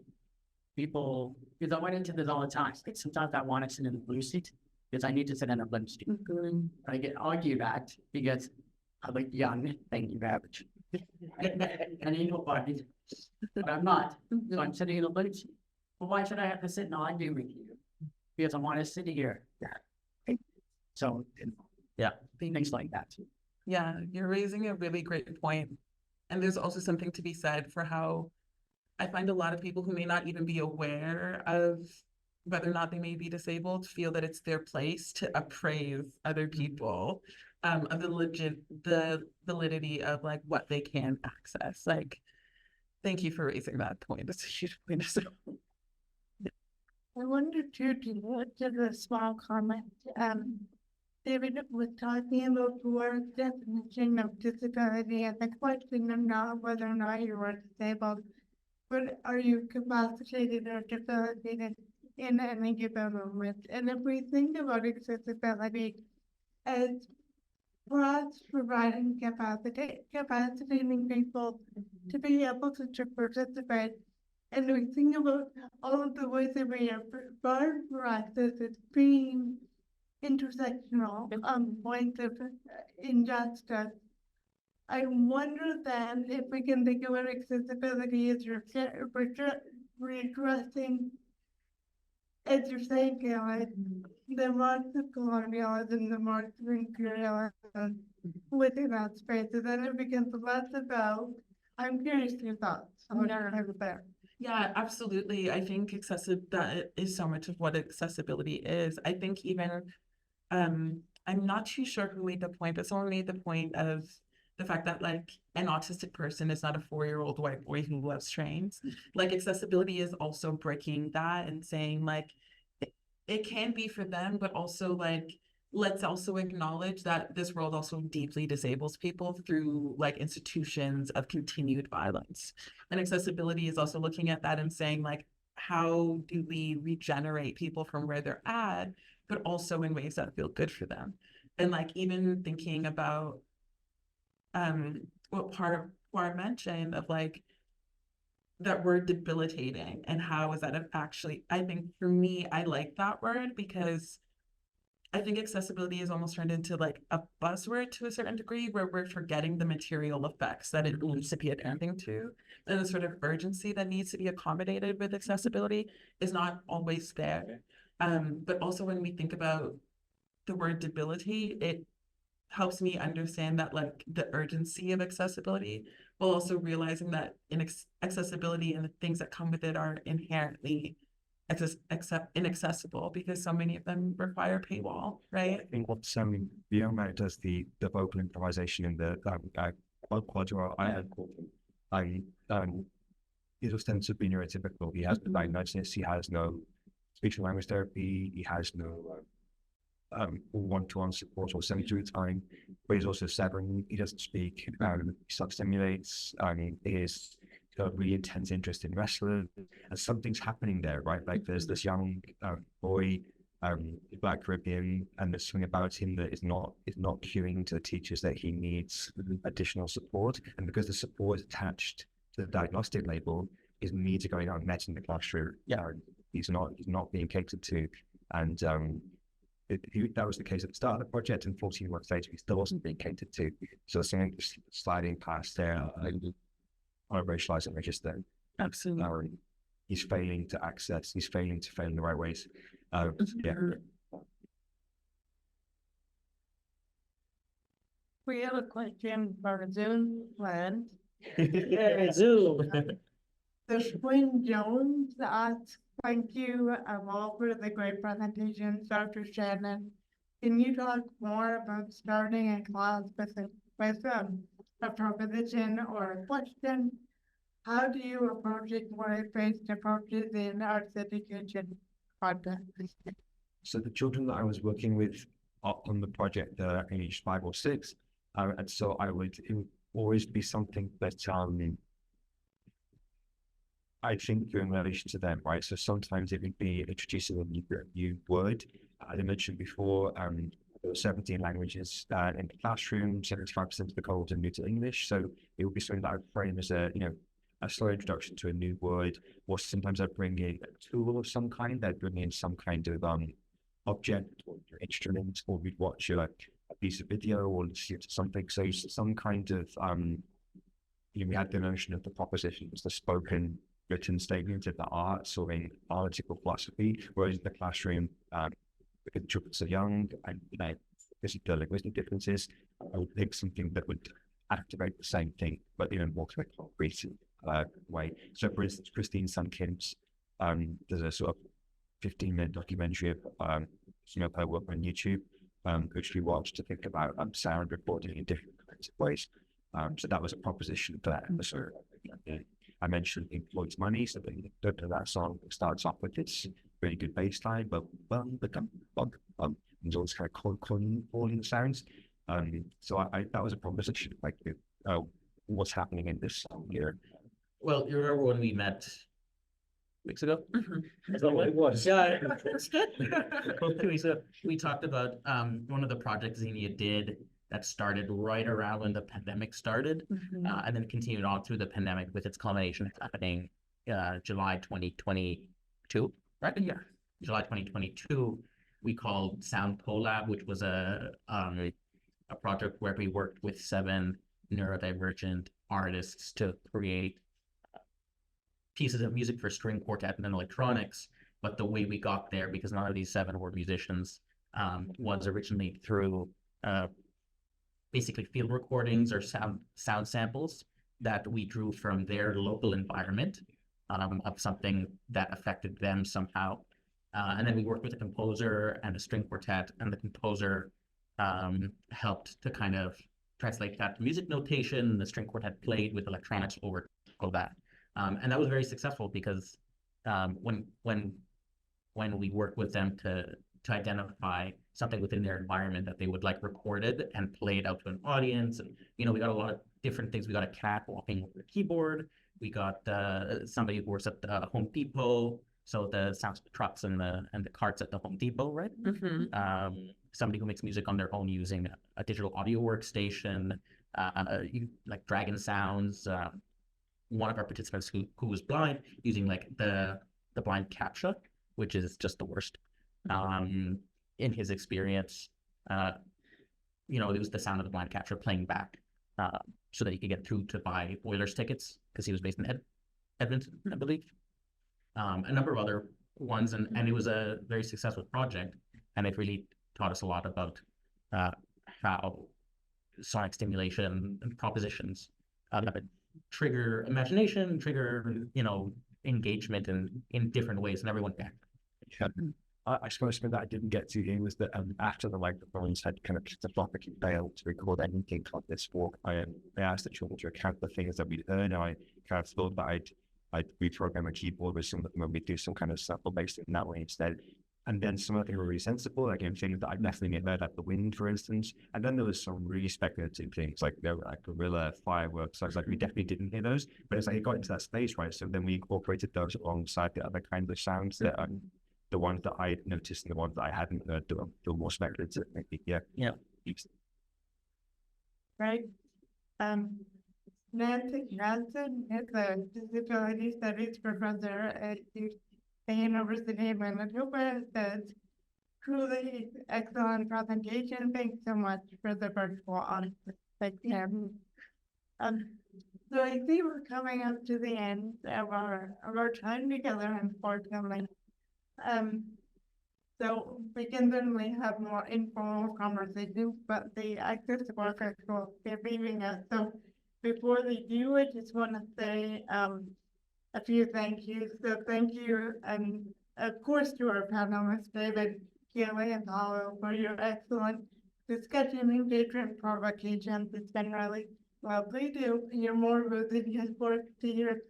Speaker 5: people, because I went into this all the time. Like sometimes I want to sit in the blue seat because I need to sit in a blue seat. I get argued at because I look young, thank you, average. And able bodied, but I'm not. So I'm sitting in a blue seat. Well, why should I have to sit and argue with you? Because I want to sit here. So,
Speaker 2: yeah,
Speaker 5: things like that.
Speaker 4: Yeah, you're raising a really great point. And there's also something to be said for how I find a lot of people who may not even be aware of whether or not they may be disabled feel that it's their place to appraise other people of the validity of like what they can access. Like, thank you for raising that point. It's a huge point.
Speaker 3: I wonder too, just a small comment. David was talking about your definition of disability and the question of not whether or not you are disabled, but are you capacitated or debilitated in any given moment? And if we think about accessibility as perhaps providing capacitating people to be able to participate, and we think about all of the ways that we are barred for access as being intersectional points of injustice. I wonder then if we can think about accessibility as redressing, as you're saying, Kayla, the marks of colonialism, the marks of imperialism within that space. And then it becomes less about, I'm curious your thoughts. I'm not there.
Speaker 4: Yeah, absolutely. I think that is so much of what accessibility is. I think even I'm not too sure who made the point, but someone made the point of the fact that like an autistic person is not a 4-year-old white boy who loves trains. Like accessibility is also breaking that and saying like it can be for them, but also like let's also acknowledge that this world also deeply disables people through like institutions of continued violence. And accessibility is also looking at that and saying like, how do we regenerate people from where they're at, but also in ways that feel good for them? And like even thinking about what part mentioned of like that word debilitating and how is that actually, I think for me, I like that word because I think accessibility is almost turned into like a buzzword to a certain degree where we're forgetting the material effects that it needs to be attending to. And the sort of urgency that needs to be accommodated with accessibility is not always there. But also when we think about the word debilitate, it helps me understand that like the urgency of accessibility, while also realizing that accessibility and the things that come with it are inherently inaccessible because so many of them require paywall, right?
Speaker 1: I think what's beyond that does the vocal improvisation in the quadro is ostensibly neurotypical. He has no diagnosis, he has no speech and language therapy, he has no one-to-one support or semi-through-time, but he's also 7, he doesn't speak, he self-stimulates, he is got a really intense interest in wrestling, and something's happening there, right? Like there's this young boy, Black Caribbean, and there's something about him that is not cueing to the teachers that he needs additional support, and because the support is attached to the diagnostic label, his needs are going unmet in the classroom. Yeah, he's not being catered to, and that was the case at the start of the project, and 14 months later, he still wasn't being catered to. So something sliding past there on a racialized register.
Speaker 4: Absolutely.
Speaker 1: He's failing to access, he's failing to fail in the right ways. Yeah.
Speaker 3: We have a question for Zoom land.
Speaker 2: Zoom.
Speaker 3: The Quinn Jones asks, thank you all for the great presentations, Dr. Shannon. Can you talk more about starting a class with a proposition or a question? How do you approach it more based approaches in arts education context?
Speaker 1: So the children that I was working with on the project are aged 5 or 6, and so it would always be something that I think in relation to them, right? So sometimes it would be introducing a new word. As I mentioned before, there were 17 languages in the classroom, 75% of the cohort are new to English. So it would be something that I would frame as a slow introduction to a new word, or sometimes I'd bring in a tool of some kind. I'd bring in some kind of object or instrument, or we'd watch a piece of video or listen to something. So some kind of, we had the notion of the proposition as the spoken written statement of the arts or in analytical philosophy, whereas in the classroom, because the children are so young and because of the linguistic differences, I would pick something that would activate the same thing, but in a more concrete way. So, for instance, Christine Sunkins, there's a sort of 15-minute documentary of her work on YouTube, which we watched to think about sound recording in different kinds of ways. So that was a proposition for that episode. I mentioned Employed Money, so that song starts off with this really good bass line, but and those kind of calling sounds. So that was a proposition, like what's happening in this song here.
Speaker 2: Well, you remember when we met weeks ago?
Speaker 1: That's not what it was.
Speaker 2: Yeah. We talked about one of the projects Xenia did that started right around when the pandemic started, and then continued on through the pandemic with its culmination happening July 2022, right? Yeah, July 2022. We called Sound Collab, which was a project where we worked with 7 neurodivergent artists to create pieces of music for string quartet and electronics. But the way we got there, because none of these 7 were musicians, was originally through basically field recordings or sound samples that we drew from their local environment of something that affected them somehow. And then we worked with a composer and a string quartet, and the composer helped to kind of translate that to music notation. The string quartet played with electronics over all that. And that was very successful because when we worked with them to identify something within their environment that they would like recorded and played out to an audience, and we got a lot of different things. We got a cat walking over a keyboard. We got somebody who works at the Home Depot, so the sounds of the trucks and the carts at the Home Depot, right? Somebody who makes music on their own using a digital audio workstation, like Dragon Sounds. One of our participants who was blind using like the blind CAPTCHA, which is just the worst. In his experience, it was the sound of the blind CAPTCHA playing back so that he could get through to buy Oilers tickets because he was based in Edmonton, I believe. A number of other ones, and it was a very successful project, and it really taught us a lot about how sonic stimulation and propositions trigger imagination, trigger engagement in different ways, and everyone can.
Speaker 1: Yeah. I suppose something that I didn't get to here was that after the microphones had kind of catastrophically failed to record anything like this walk, I asked the children to account the things that we'd heard, and I kind of thought that I'd reprogram a keyboard with some of them, and we'd do some kind of sample based in that way instead. And then some of them were really sensible, like things that I'd definitely heard, like the wind, for instance. And then there was some really speculative things, like there were like guerrilla fireworks. So I was like, we definitely didn't hear those, but it's like it got into that space, right? So then we incorporated those alongside the other kinds of sounds that are the ones that I noticed and the ones that I hadn't heard. They were more speculative, maybe. Yeah.
Speaker 3: Right. Nancy Johnson is a disability studies professor at the University of Manitoba. Says, truly excellent presentation. Thanks so much for the virtual audience. So I see we're coming up to the end of our time together, unfortunately. So we can certainly have more informal conversations, but the access workers will be leaving us. So before they do, I just want to say a few thank yous. So thank you, of course, to our panelists, David, Kayla, and Paolo, for your excellent discussion, engagement, provocations. It's been really lovely to hear more about his work, to hear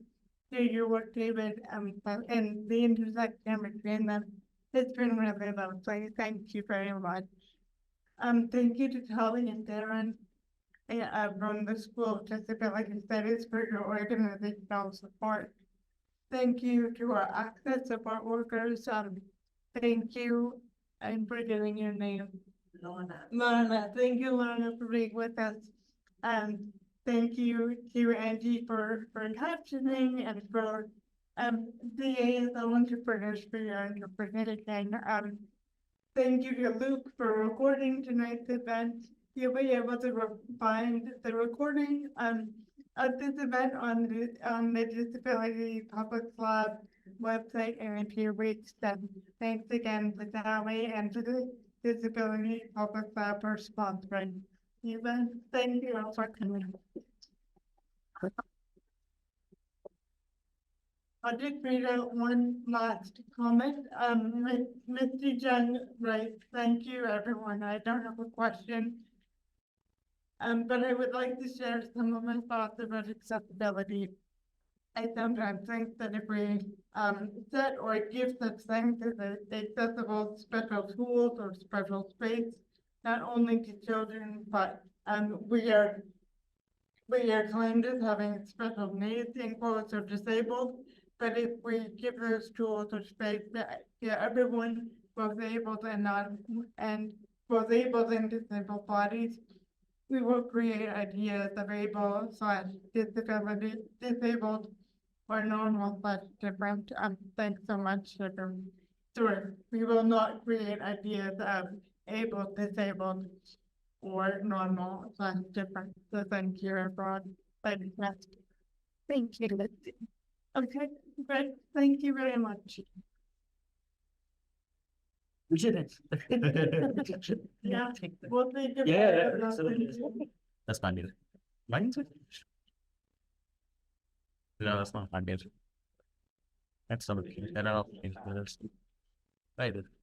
Speaker 3: your work, David, and the intersection between them. It's been really lovely. Thank you very much. Thank you to Kelly and Darren from the School of Disability Studies for your organizational support. Thank you to our access support workers. Thank you, I'm forgetting your name. Lorna. Thank you, Lorna, for being with us. Thank you to Angie for captioning and for DA as a entrepreneur for your interpretation. Thank you to Luke for recording tonight's event. You'll be able to find the recording of this event on the Disability Public Lab website, and if you reach them. Thanks again to Sally and to the Disability Public Lab for sponsoring the event. Thank you all for coming. I'll just read out one last comment. Mr. Jung writes, thank you everyone. I don't have a question. But I would like to share some of my thoughts about accessibility. I sometimes think that if we set or give such things as accessible special tools or special space, not only to children, but we are claimed as having special needs, in quotes, or disabled. But if we give those tools or space to everyone, both able and both able and disabled bodies, we will create ideas of able / disability, disabled or normal / different. Thanks so much, Sorry, we will not create ideas of able, disabled, or normal / different. So thank you, everyone. Thank you. Okay, great. Thank you very much.
Speaker 2: We shouldn't.
Speaker 3: Yeah, we'll think about
Speaker 2: Yeah,
Speaker 3: it.
Speaker 2: that's fine music. My music? No, that's not my music. That's somebody. I don't know. I did.